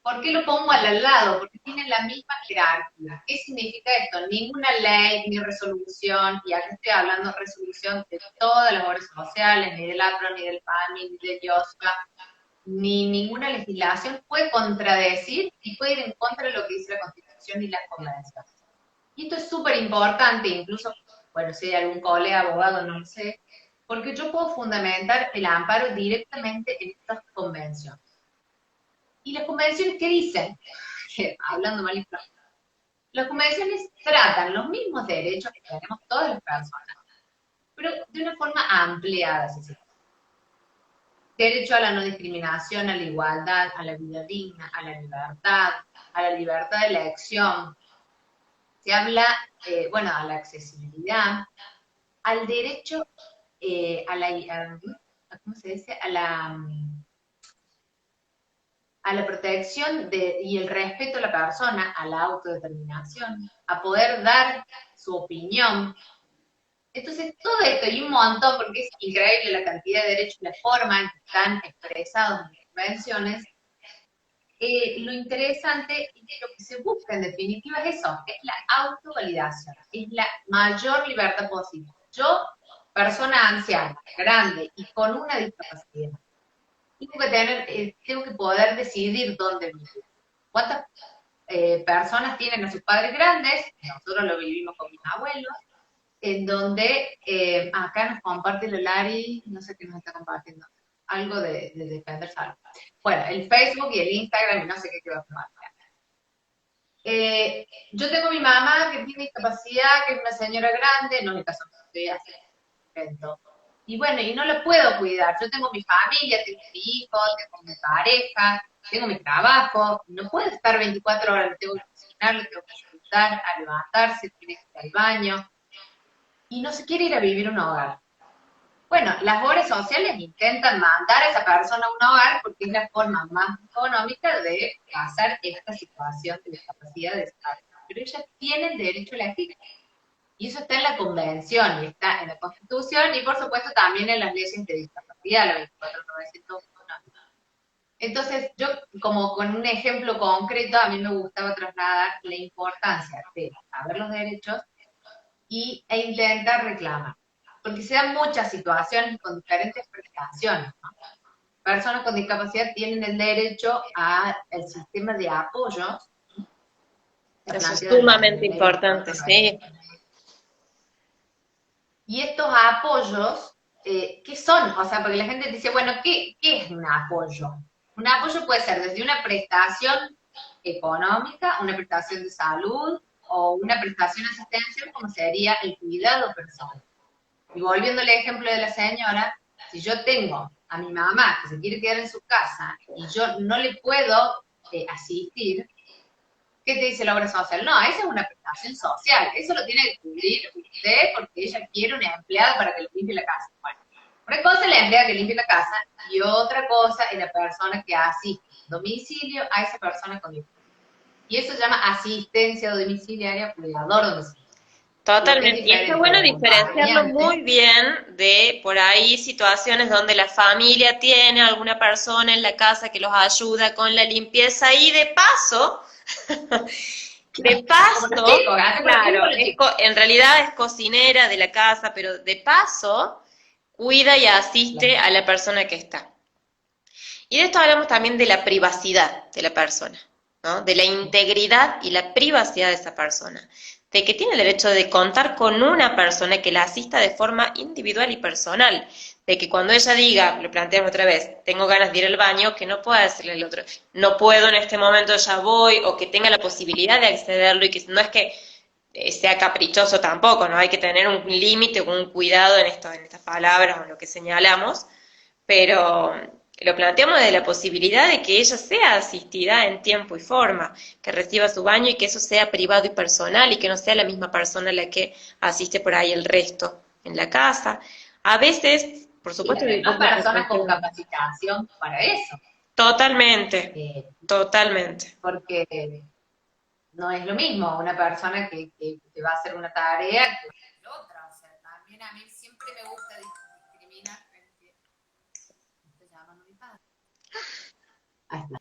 ¿por qué lo pongo al lado? Porque tienen la misma jerarquía. ¿Qué significa esto? Ninguna ley ni resolución, y acá estoy hablando de resolución de todas las obras sociales, ni del APRO, ni del PAMI, ni del YOSPA, ni ninguna legislación puede contradecir y puede ir en contra de lo que dice la Constitución y las convenciones. Y esto es súper importante, incluso, bueno, si hay algún colega abogado, no lo sé, porque yo puedo fundamentar el amparo directamente en estas convenciones. ¿Y las convenciones qué dicen? Hablando mal y claro. Las convenciones tratan los mismos derechos que tenemos todas las personas, pero de una forma ampliada, si se quiere. Derecho a la no discriminación, a la igualdad, a la vida digna, a la libertad de elección. Se habla, bueno, a la accesibilidad, al derecho ¿cómo se dice? A la protección y el respeto a la persona, a la autodeterminación, a poder dar su opinión. Entonces, todo esto y un montón, porque es increíble la cantidad de derechos y la forma en que están expresados en las convenciones, lo interesante y lo que se busca en definitiva es eso, es la autovalidación, es la mayor libertad posible. Yo, persona anciana, grande y con una discapacidad, tengo que poder decidir dónde vivir. ¿Cuántas personas tienen a sus padres grandes? Nosotros lo vivimos con mis abuelos, en donde acá nos comparte Lolari, no sé qué nos está compartiendo, algo de Defender Salud. Bueno, el Facebook y el Instagram, y no sé qué va a compartir. Yo tengo mi mamá que tiene discapacidad, que es una señora grande, no es el caso que estoy haciendo. Y bueno, y no lo puedo cuidar. Yo tengo mi familia, tengo mi hijo, tengo mi pareja, tengo mi trabajo, no puedo estar 24 horas, le tengo que cocinar, le tengo que ayudar a levantarse, tiene que ir al baño, y no se quiere ir a vivir a un hogar. Bueno, las obras sociales intentan mandar a esa persona a un hogar porque es la forma más económica de pasar esta situación de discapacidad de salud. Pero ellas tienen derecho a elegir. Y eso está en la Convención, y está en la Constitución, y por supuesto también en las leyes de discapacidad, la 24.901. Entonces, yo, como con un ejemplo concreto, a mí me gustaba trasladar la importancia de saber los derechos e intentar reclamar. Porque se dan muchas situaciones con diferentes prestaciones, ¿no? Personas con discapacidad tienen el derecho al sistema de apoyos. Eso es sumamente importante, sí. Y estos apoyos, ¿qué son? O sea, porque la gente dice, bueno, ¿qué es un apoyo? Un apoyo puede ser desde una prestación económica, una prestación de salud, o una prestación asistencial, como sería el cuidado personal. Y volviendo al ejemplo de la señora, si yo tengo a mi mamá que se quiere quedar en su casa y yo no le puedo asistir, ¿qué te dice la obra social? No, esa es una prestación social, eso lo tiene que cubrir usted porque ella quiere una empleada para que le limpie la casa. Bueno, una cosa es la empleada que limpie la casa y otra cosa es la persona que asiste domicilio a esa persona con discapacidad. Y eso se llama asistencia domiciliaria, cuidador domiciliario. Totalmente, y está bueno diferenciarlo muy bien de por ahí situaciones donde la familia tiene alguna persona en la casa que los ayuda con la limpieza y de paso, claro, en realidad es cocinera de la casa, pero de paso cuida y asiste a la persona que está. Y de esto hablamos también de la privacidad de la persona, ¿no? De la integridad y la privacidad de esa persona, de que tiene el derecho de contar con una persona que la asista de forma individual y personal, de que cuando ella diga, lo planteamos otra vez, tengo ganas de ir al baño, que no pueda decirle al otro, no puedo en este momento, ya voy, o que tenga la posibilidad de accederlo y que no es que sea caprichoso tampoco, ¿no? Hay que tener un límite, un cuidado en estas palabras o en lo que señalamos, pero Lo planteamos desde la posibilidad de que ella sea asistida en tiempo y forma, que reciba su baño y que eso sea privado y personal y que no sea la misma persona la que asiste por ahí el resto en la casa. A veces, por Y supuesto, además personas con capacitación para eso. totalmente, Eh, totalmente. porque no es lo mismo una persona que va a hacer una tarea que otra. O sea, también a mí siempre me gusta discriminar. ¿Me está llamando mi padre? Ahí está.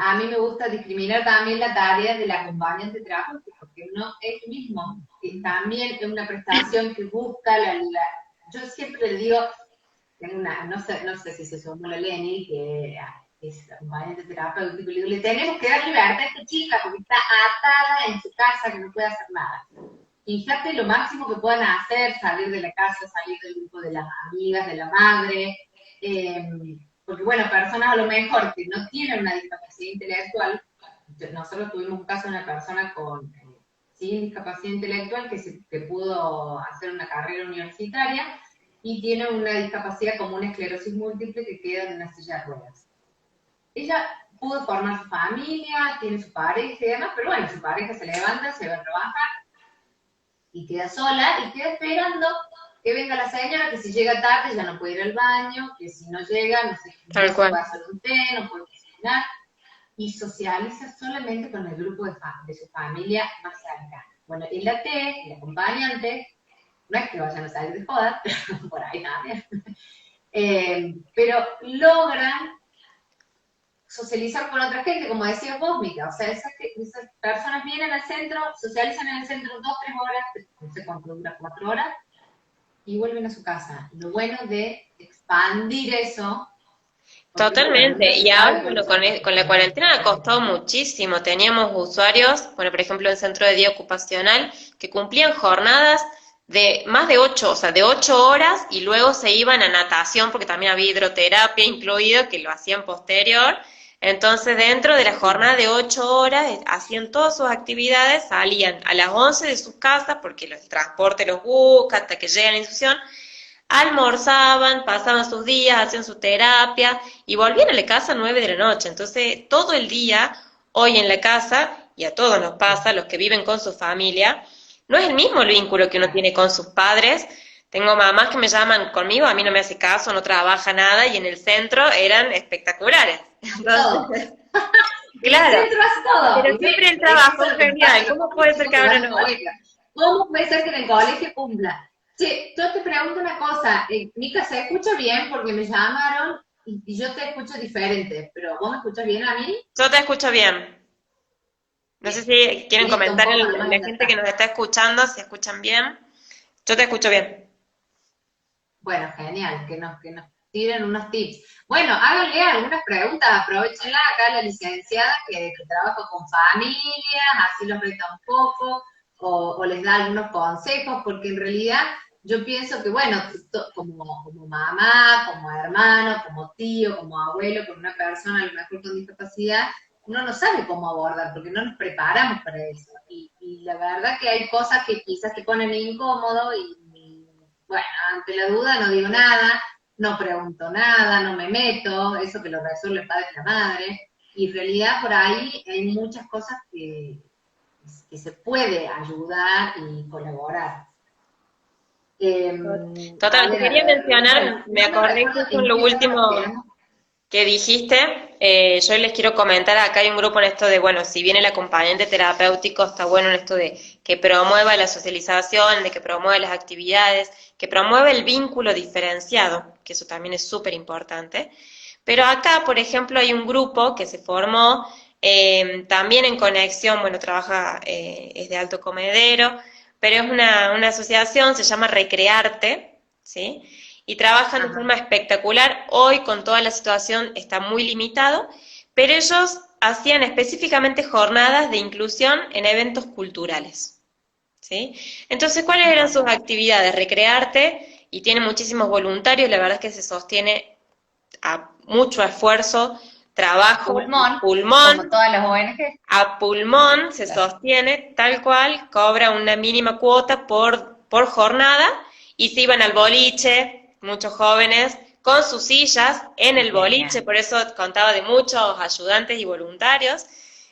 A mí me gusta discriminar también la tarea del acompañante terapéutico, porque no es lo mismo. También es una prestación que busca yo siempre le digo, no sé si se sumó la Lenny, que es acompañante terapéutico, le digo, le tenemos que dar libertad a esta chica porque está atada en su casa, que no puede hacer nada. Fíjate lo máximo que puedan hacer, salir de la casa, salir del grupo de las amigas, de la madre, porque bueno, personas a lo mejor que no tienen una discapacidad intelectual, nosotros tuvimos un caso de una persona sin discapacidad intelectual que pudo hacer una carrera universitaria y tiene una discapacidad como una esclerosis múltiple que queda en una silla de ruedas. Ella pudo formar su familia, tiene su pareja y demás, pero bueno, su pareja se levanta, se va a trabajar y queda sola y queda esperando que venga la señora, que si llega tarde ya no puede ir al baño, que si no llega, no sé, no se puede hacer un té, no puede cocinar, y socializa solamente con el grupo de su familia más cercana. Bueno, el AT, el acompañante, no es que vayan a salir de joda, pero por ahí también, pero logran socializar con otra gente, como decías vos, Mica. O sea, esas personas vienen al centro, socializan en el centro 2-3 horas, no sé cuánto dura, 4 horas, y vuelven a su casa. Lo bueno de expandir eso. Totalmente, Bueno, y ahora bueno, con la cuarentena ha costado muchísimo. Teníamos usuarios, bueno, por ejemplo, en centro de día ocupacional, que cumplían jornadas de más de 8, o sea, de 8 horas, y luego se iban a natación, porque también había hidroterapia incluido, que lo hacían posterior. Entonces, dentro de la jornada de 8 horas, hacían todas sus actividades, salían a las 11 de sus casas, porque el transporte los busca hasta que llegan a la institución, almorzaban, pasaban sus días, hacían su terapia y volvían a la casa a 9 de la noche. Entonces, todo el día, hoy en la casa, y a todos nos pasa, los que viven con su familia, no es el mismo el vínculo que uno tiene con sus padres. Tengo mamás que me llaman conmigo, a mí no me hace caso, no trabaja nada, y en el centro eran espectaculares. Entonces, claro, el centro hace todo. pero siempre el trabajo es genial. ¿Cómo puede ser que ahora no? ¿Cómo puede ser que en el colegio cumpla? Che, yo te pregunto una cosa, Mica, ¿se escucha bien? Porque me llamaron y yo te escucho diferente, pero ¿vos me escuchas bien a mí? Yo te escucho bien. No sé si quieren Listo, comentar nomás la gente que nos está escuchando, si escuchan bien. Yo te escucho bien. Bueno, genial, que nos tiren unos tips. Bueno, háganle algunas preguntas, aprovechenla acá la licenciada que trabaja con familias, así los reta un poco, o les da algunos consejos, porque en realidad yo pienso que, bueno, como mamá, como hermano, como tío, como abuelo, con una persona a lo mejor con discapacidad, uno no sabe cómo abordar, porque no nos preparamos para eso. Y la verdad que hay cosas que quizás te ponen incómodo y bueno, ante la duda no digo nada, no pregunto nada, no me meto, eso que lo resuelve el padre y la madre. Y en realidad por ahí hay muchas cosas que se puede ayudar y colaborar. Total, te quería mencionar, me acordé justo en lo último que dijiste, yo les quiero comentar, acá hay un grupo en esto de, bueno, si bien el acompañante terapéutico está bueno en esto de que promueva la socialización, de que promueva las actividades, que promueva el vínculo diferenciado, que eso también es súper importante, pero acá, por ejemplo, hay un grupo que se formó también en conexión, bueno, trabaja, es de Alto Comedero, pero es una asociación, se llama Recrearte, ¿sí? Y trabajan de forma espectacular. Hoy, con toda la situación, está muy limitado, pero ellos hacían específicamente jornadas de inclusión en eventos culturales, ¿sí? Entonces, ¿cuáles eran sus actividades? Recrearte, y tiene muchísimos voluntarios, la verdad es que se sostiene a mucho esfuerzo, trabajo, pulmón, como todas las ONG. A pulmón se sostiene tal cual, cobra una mínima cuota por jornada, y se iban al boliche, muchos jóvenes, con sus sillas en el boliche, Genial. por eso contaba de muchos ayudantes y voluntarios.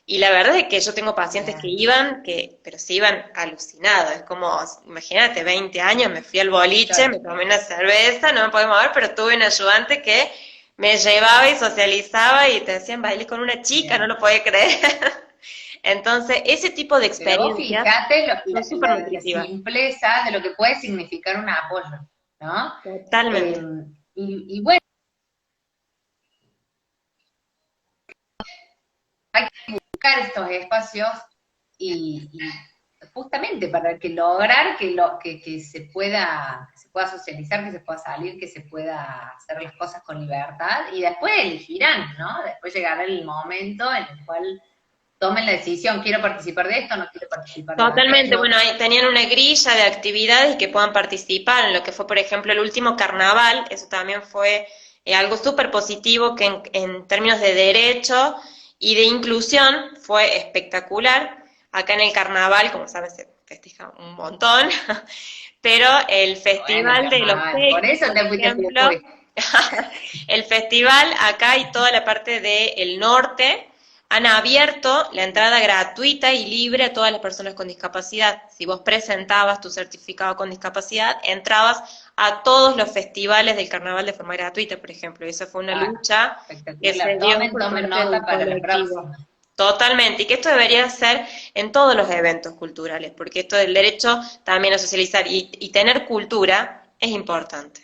Y la verdad es que yo tengo pacientes que Bien. iban, pero se iban alucinados. Es como, imagínate, 20 años, me fui al Yo, boliche, me tomé una cerveza, no me podía mover, pero tuve un ayudante que me llevaba y socializaba y te decían, bailé con una chica, no bien. lo podía creer. Entonces, ese tipo de Pero vos experiencias fíjate son súper la nutritivas. simpleza de lo que puede significar un apoyo, ¿no? Totalmente. Eh, y bueno, hay que buscar estos espacios y justamente para que lograr que se pueda socializar, que se pueda salir, que se pueda hacer las cosas con libertad y después elegirán, ¿no? Después llegará el momento en el cual tomen la decisión, quiero participar de esto, no quiero participar de Totalmente, aquello. bueno, ahí tenían una grilla de actividades y que puedan participar en lo que fue, por ejemplo, el último carnaval, eso también fue algo súper positivo que en términos de derecho y de inclusión fue espectacular. Acá en el carnaval, como saben, se festeja un montón, pero el Bueno, el Festival de los carnaval, por Tequis, eso por te fuiste a ejemplo, Jujuy. el festival acá y toda la parte del norte han abierto la entrada gratuita y libre a todas las personas con discapacidad. Si vos presentabas tu certificado con discapacidad, entrabas a todos los festivales del carnaval de forma gratuita, por ejemplo. Y esa fue una Ah, lucha que se espectacular. dio por Tomen parte nota del para la colectivo. próxima. Totalmente, y que esto debería ser en todos los eventos culturales, porque esto del derecho también a socializar y tener cultura es importante,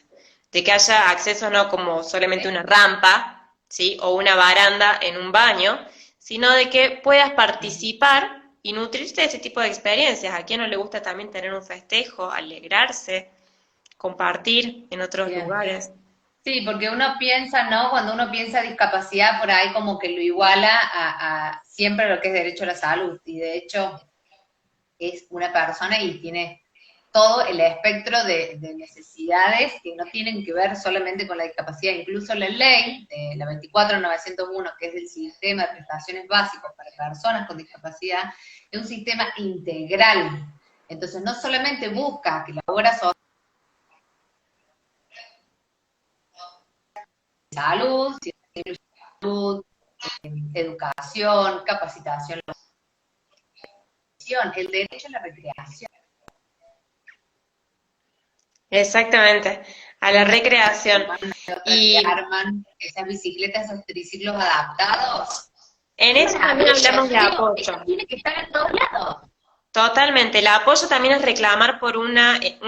de que haya acceso no como solamente Sí, una rampa, ¿sí? O una baranda en un baño, sino de que puedas participar y nutrirte de ese tipo de experiencias. ¿A quién no le gusta también tener un festejo, alegrarse, compartir en otros bien. lugares? Sí, porque uno piensa, ¿no? Cuando uno piensa discapacidad, por ahí como que lo iguala a siempre lo que es derecho a la salud. Y de hecho es una persona y tiene todo el espectro de necesidades que no tienen que ver solamente con la discapacidad. Incluso la ley, de la 24901, que es el sistema de prestaciones básicos para personas con discapacidad, es un sistema integral. Entonces no solamente busca que la obra social, salud, salud, educación, capacitación, el derecho a la recreación. Exactamente, a la recreación. Otras que Y arman esas bicicletas, esos triciclos adaptados. en ¡Qué eso también maravilla! hablamos de Yo digo, esto apoyo. tiene que estar en todos lados. Totalmente, el apoyo también es reclamar por un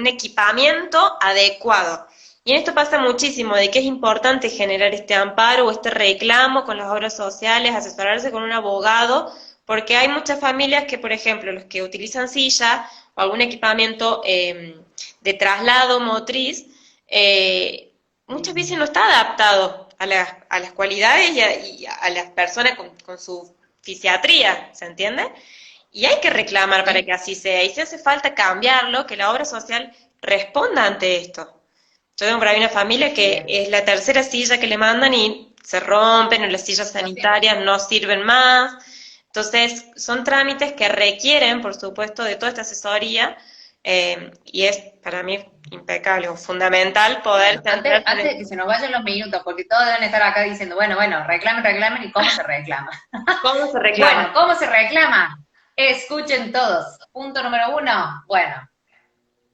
equipamiento adecuado. Y en esto pasa muchísimo, de que es importante generar este amparo o este reclamo con las obras sociales, asesorarse con un abogado, porque hay muchas familias que, por ejemplo, los que utilizan silla o algún equipamiento de traslado motriz, muchas veces no está adaptado a las cualidades y a las personas con su fisiatría, ¿se entiende? Y hay que reclamar para Sí, que así sea. Y si hace falta cambiarlo, que la obra social responda ante esto. Yo tengo por ahí una familia que bien. es la tercera silla que le mandan y se rompen o las sillas No sirve. sanitarias no sirven más. Entonces, son trámites que requieren, por supuesto, de toda esta asesoría y es para mí impecable o fundamental poder Bueno, centrarse en antes de que se nos vayan los minutos, porque todos deben estar acá diciendo, bueno, reclamen, reclamen, ¿y cómo se reclama? cómo se Bueno, reclama. ¿cómo se reclama? Escuchen todos. Punto número uno, bueno,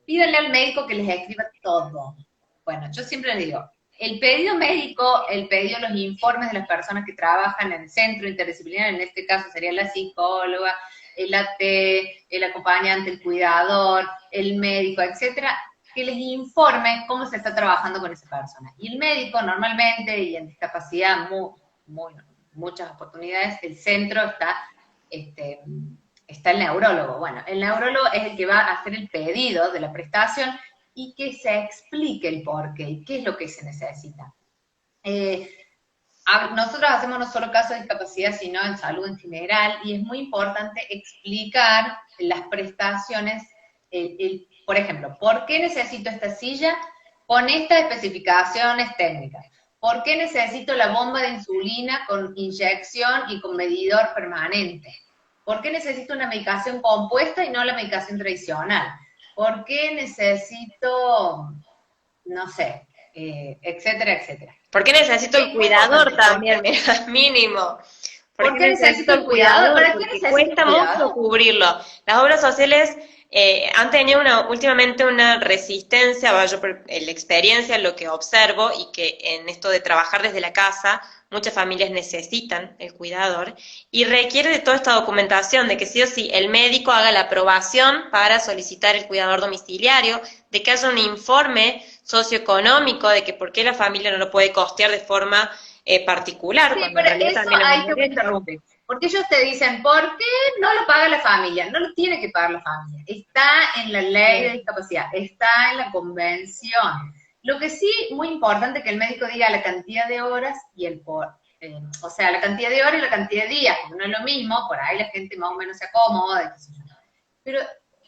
pídanle al médico que les escriba todo. Bueno, yo siempre les digo, el pedido médico, el pedido, los informes de las personas que trabajan en el centro interdisciplinario, en este caso sería la psicóloga, el AT, el acompañante, el cuidador, el médico, etcétera, que les informe cómo se está trabajando con esa persona. Y el médico normalmente, y en discapacidad muchas oportunidades, el centro este, está el neurólogo. Bueno, el neurólogo es el que va a hacer el pedido de la prestación y que se explique el porqué y qué es lo que se necesita. Eh, Nosotros hacemos no solo casos de discapacidad, sino en salud en general, y es muy importante explicar las prestaciones, por ejemplo, ¿por qué necesito esta silla con estas especificaciones técnicas? ¿Por qué necesito la bomba de insulina con inyección y con medidor permanente? ¿Por qué necesito una medicación compuesta y no la medicación tradicional? ¿Por qué necesito, no sé, etcétera, etcétera. ¿Por qué necesito el cuidador también? Mira, mínimo. ¿Por qué necesito el cuidador? ¿Para qué Porque necesito el cuesta mucho cuidador? cubrirlo. Las obras sociales han tenido últimamente una resistencia, yo por la experiencia, lo que observo, y que en esto de trabajar desde la casa, muchas familias necesitan el cuidador, y requiere de toda esta documentación, de que sí o sí el médico haga la aprobación para solicitar el cuidador domiciliario, de que haya un informe socioeconómico, de que por qué la familia no lo puede costear de forma particular, Sí, cuando en pero realidad eso también es hay un que me derecho. interrumpir. Porque ellos te dicen, ¿por qué no lo paga la familia? No lo tiene que pagar la familia. Está en la ley de discapacidad, está en la convención. Lo que sí, muy importante que el médico diga la cantidad de horas y o sea, la cantidad de horas y la cantidad de días, porque no es lo mismo, por ahí la gente más o menos se acomoda, qué sé yo. Pero,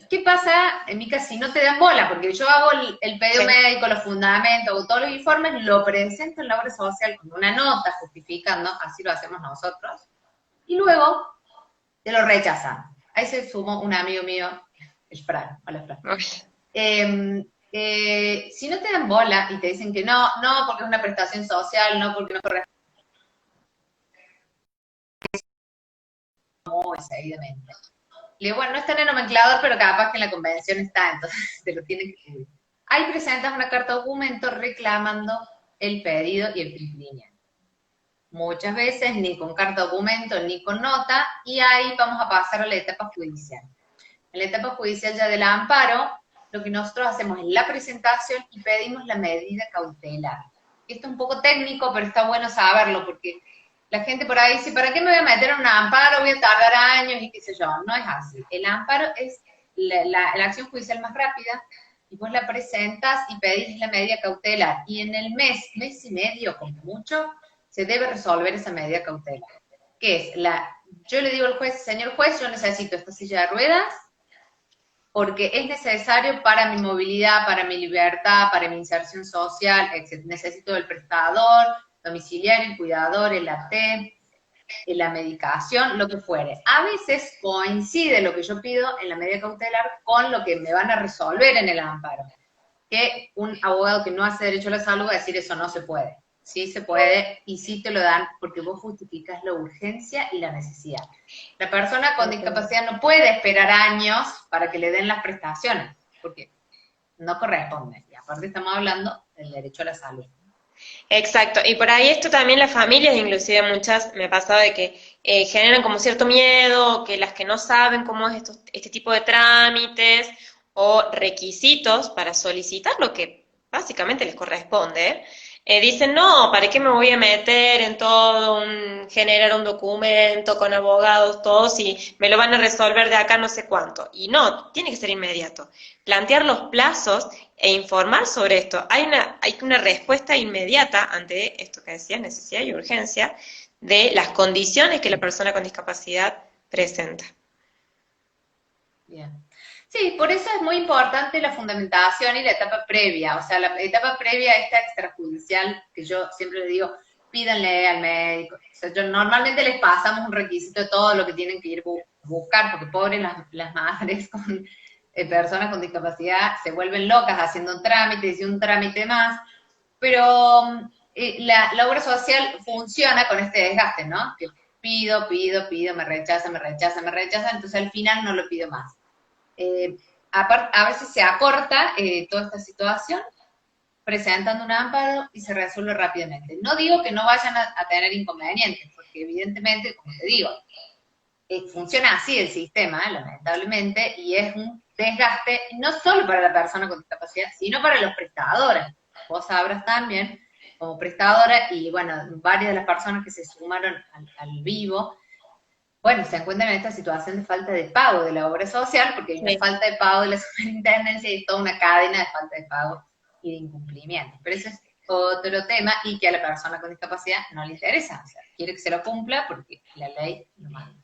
¿qué pasa, en mi caso, si no te dan bola? Porque yo hago el pedido Sí. médico, los fundamentos, hago todos los informes, lo presento en la obra social con una nota justificando, así lo hacemos nosotros, y luego te lo rechazan. Ahí se sumó un amigo mío, el Fran, hola Fran. Uy. Si no te dan bola y te dicen que no, no porque es una prestación social, no porque no corresponde muy seguidamente. Le digo, bueno, no está en el nomenclador, pero capaz que en la convención está, entonces te lo tienen que cubrir. Ahí presentas una carta documento reclamando el pedido y el cumplimiento. Muchas veces ni con carta documento ni con nota, y ahí vamos a pasar a la etapa judicial. En la etapa judicial ya del amparo, lo que nosotros hacemos es la presentación y pedimos la medida cautelar. Esto es un poco técnico, pero está bueno saberlo, porque la gente por ahí dice, ¿para qué me voy a meter en un amparo? Voy a tardar años y qué sé yo. No es así. El amparo es la acción judicial más rápida, y vos la presentas y pedís la medida cautelar. Y en el mes y medio, como mucho, se debe resolver esa medida cautelar. ¿Qué es? Yo le digo al juez, señor juez, yo necesito esta silla de ruedas, porque es necesario para mi movilidad, para mi libertad, para mi inserción social, etc. Necesito el prestador, domiciliario, el cuidador, el AT, la medicación, lo que fuere. A veces coincide lo que yo pido en la medida cautelar con lo que me van a resolver en el amparo. Que un abogado que no hace derecho a la salud va a decir eso no se puede. Sí se puede y sí te lo dan porque vos justificas la urgencia y la necesidad. La persona con discapacidad no puede esperar años para que le den las prestaciones, porque no corresponde. Y aparte estamos hablando del derecho a la salud. Exacto, y por ahí esto también las familias, inclusive muchas, me ha pasado de que generan como cierto miedo, que las que no saben cómo es este tipo de trámites o requisitos para solicitar lo que básicamente les corresponde, dicen, no, ¿para qué me voy a meter en todo generar un documento con abogados, todo, si me lo van a resolver de acá no sé cuánto? Y no, tiene que ser inmediato. Plantear los plazos e informar sobre esto. Hay una respuesta inmediata ante esto que decía, necesidad y urgencia, de las condiciones que la persona con discapacidad presenta. Bien. Sí, por eso es muy importante la fundamentación y la etapa previa. O sea, la etapa previa, esta extrajudicial, que yo siempre les digo, pídanle al médico. O sea, yo normalmente les pasamos un requisito de todo lo que tienen que ir buscar, porque pobres las madres con personas con discapacidad se vuelven locas haciendo un trámite y un trámite más. Pero la obra social funciona con este desgaste, ¿no? Que pido, me rechazan, entonces al final no lo pido más. A veces se acorta toda esta situación presentando un amparo y se resuelve rápidamente. No digo que no vayan a tener inconvenientes, porque evidentemente, como te digo, funciona así el sistema, lamentablemente, y es un desgaste no solo para la persona con discapacidad, sino para los prestadores. Vos sabrás también, como prestadora, y bueno, varias de las personas que se sumaron al vivo, bueno, se encuentran en esta situación de falta de pago de la obra social, porque hay una Sí. falta de pago de la superintendencia y toda una cadena de falta de pago y de incumplimiento. Pero ese es otro tema y que a la persona con discapacidad no le interesa. O sea, quiere que se lo cumpla porque la ley lo manda.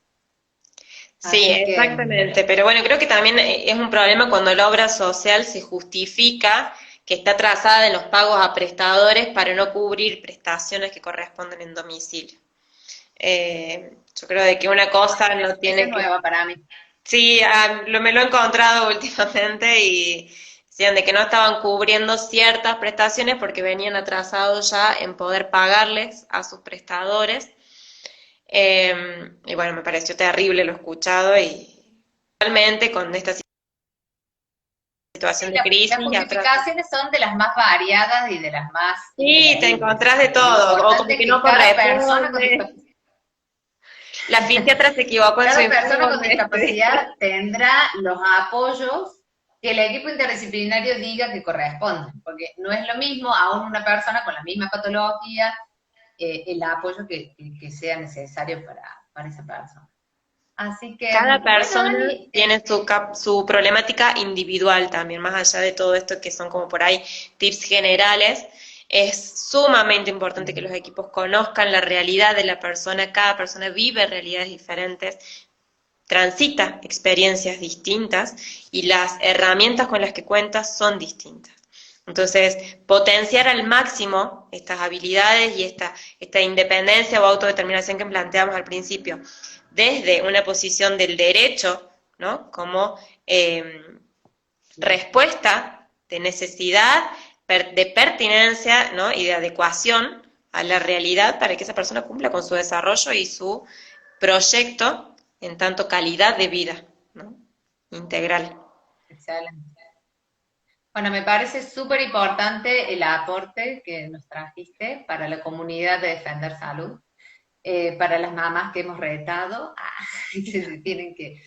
Sí, Así que, exactamente, pero bueno, creo que también es un problema cuando la obra social se justifica que está trazada en los pagos a prestadores para no cubrir prestaciones que corresponden en domicilio. Yo creo de que una cosa no esa tiene es que... nueva para mí. Sí, me lo he encontrado últimamente y decían de que no estaban cubriendo ciertas prestaciones porque venían atrasados ya en poder pagarles a sus prestadores. Y bueno, me pareció terrible lo escuchado y realmente con esta situación de crisis Las y atraso. justificaciones son de las más variadas y de las más Sí, te increíbles. encontrás de Lo todo, o como importante es que no que cada persona con corresponde. La fisiatra se equivocó en su cada persona con informe. discapacidad tendrá los apoyos que el equipo interdisciplinario diga que corresponden, porque no es lo mismo aún una persona con la misma patología, el apoyo que sea necesario para esa persona. Así que, Cada bueno, persona Dani, tiene su problemática individual también, más allá de todo esto que son como por ahí tips generales. Es sumamente importante que los equipos conozcan la realidad de la persona, cada persona vive realidades diferentes, transita experiencias distintas y las herramientas con las que cuentas son distintas. Entonces, potenciar al máximo estas habilidades y esta independencia o autodeterminación que planteamos al principio, desde una posición del derecho, ¿no? Como respuesta de necesidad, de pertinencia, ¿no? Y de adecuación a la realidad para que esa persona cumpla con su desarrollo y su proyecto en tanto calidad de vida, ¿no? Integral. excelente. Bueno, me parece súper importante el aporte que nos trajiste para la comunidad de Defender Salud, para las mamás que hemos retado, que se tienen que...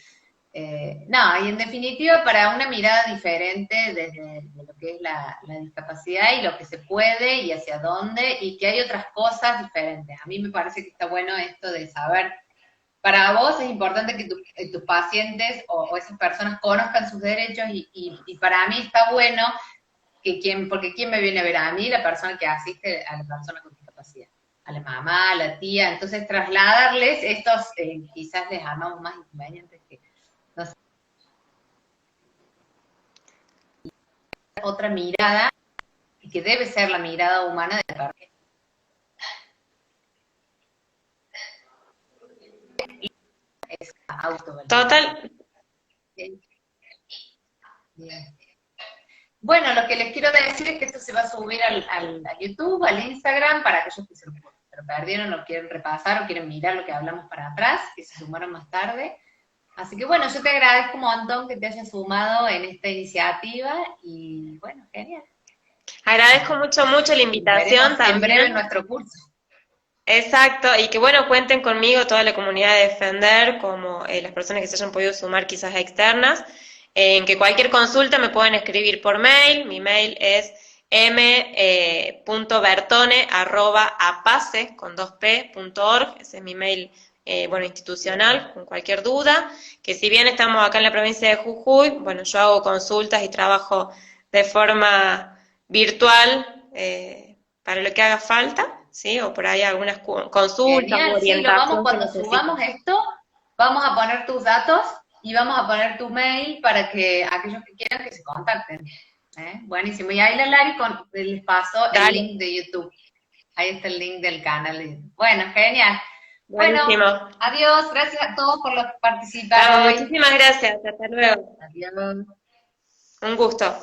no, y en definitiva para una mirada diferente desde de lo que es la discapacidad y lo que se puede y hacia dónde, y que hay otras cosas diferentes. A mí me parece que está bueno esto de saber. Para vos es importante que tus pacientes o esas personas conozcan sus derechos y para mí está bueno que porque ¿quién me viene a ver a mí? La persona que asiste a la persona con discapacidad, a la mamá, a la tía. Entonces trasladarles estos, quizás les llamamos más inconvenientes que, no sé, otra mirada, y que debe ser la mirada humana de la persona. Es autovalidar. Total, Bien. Bueno, lo que les quiero decir es que esto se va a subir a YouTube, al Instagram, para aquellos que se lo perdieron, lo quieren repasar o quieren mirar lo que hablamos para atrás, que se sumaron más tarde. Así que bueno, yo te agradezco un montón que te hayas sumado en esta iniciativa y bueno, genial. agradezco mucho, mucho la Nos veremos invitación en breve en también. nuestro curso. Exacto, y que bueno, cuenten conmigo toda la comunidad de Defender, como las personas que se hayan podido sumar quizás externas, en que cualquier consulta me pueden escribir por mail, mi mail es m.bertone@apace con 2p.org, ese es mi mail bueno, institucional, con cualquier duda, que si bien estamos acá en la provincia de Jujuy, bueno, yo hago consultas y trabajo de forma virtual para lo que haga falta. ¿Sí? O por ahí algunas consultas u Genial, sí, lo vamos, orientación que cuando subamos necesiten. esto, vamos a poner tus datos y vamos a poner tu mail para que aquellos que quieran que se contacten. Buenísimo. Y ahí la Lari les pasó el Dale, link de YouTube. Ahí está el link del canal. Bueno, genial. Bueno, buenísimo. adiós. Gracias a todos por participar Bravo, hoy. muchísimas gracias. Hasta luego. Adiós. Un gusto.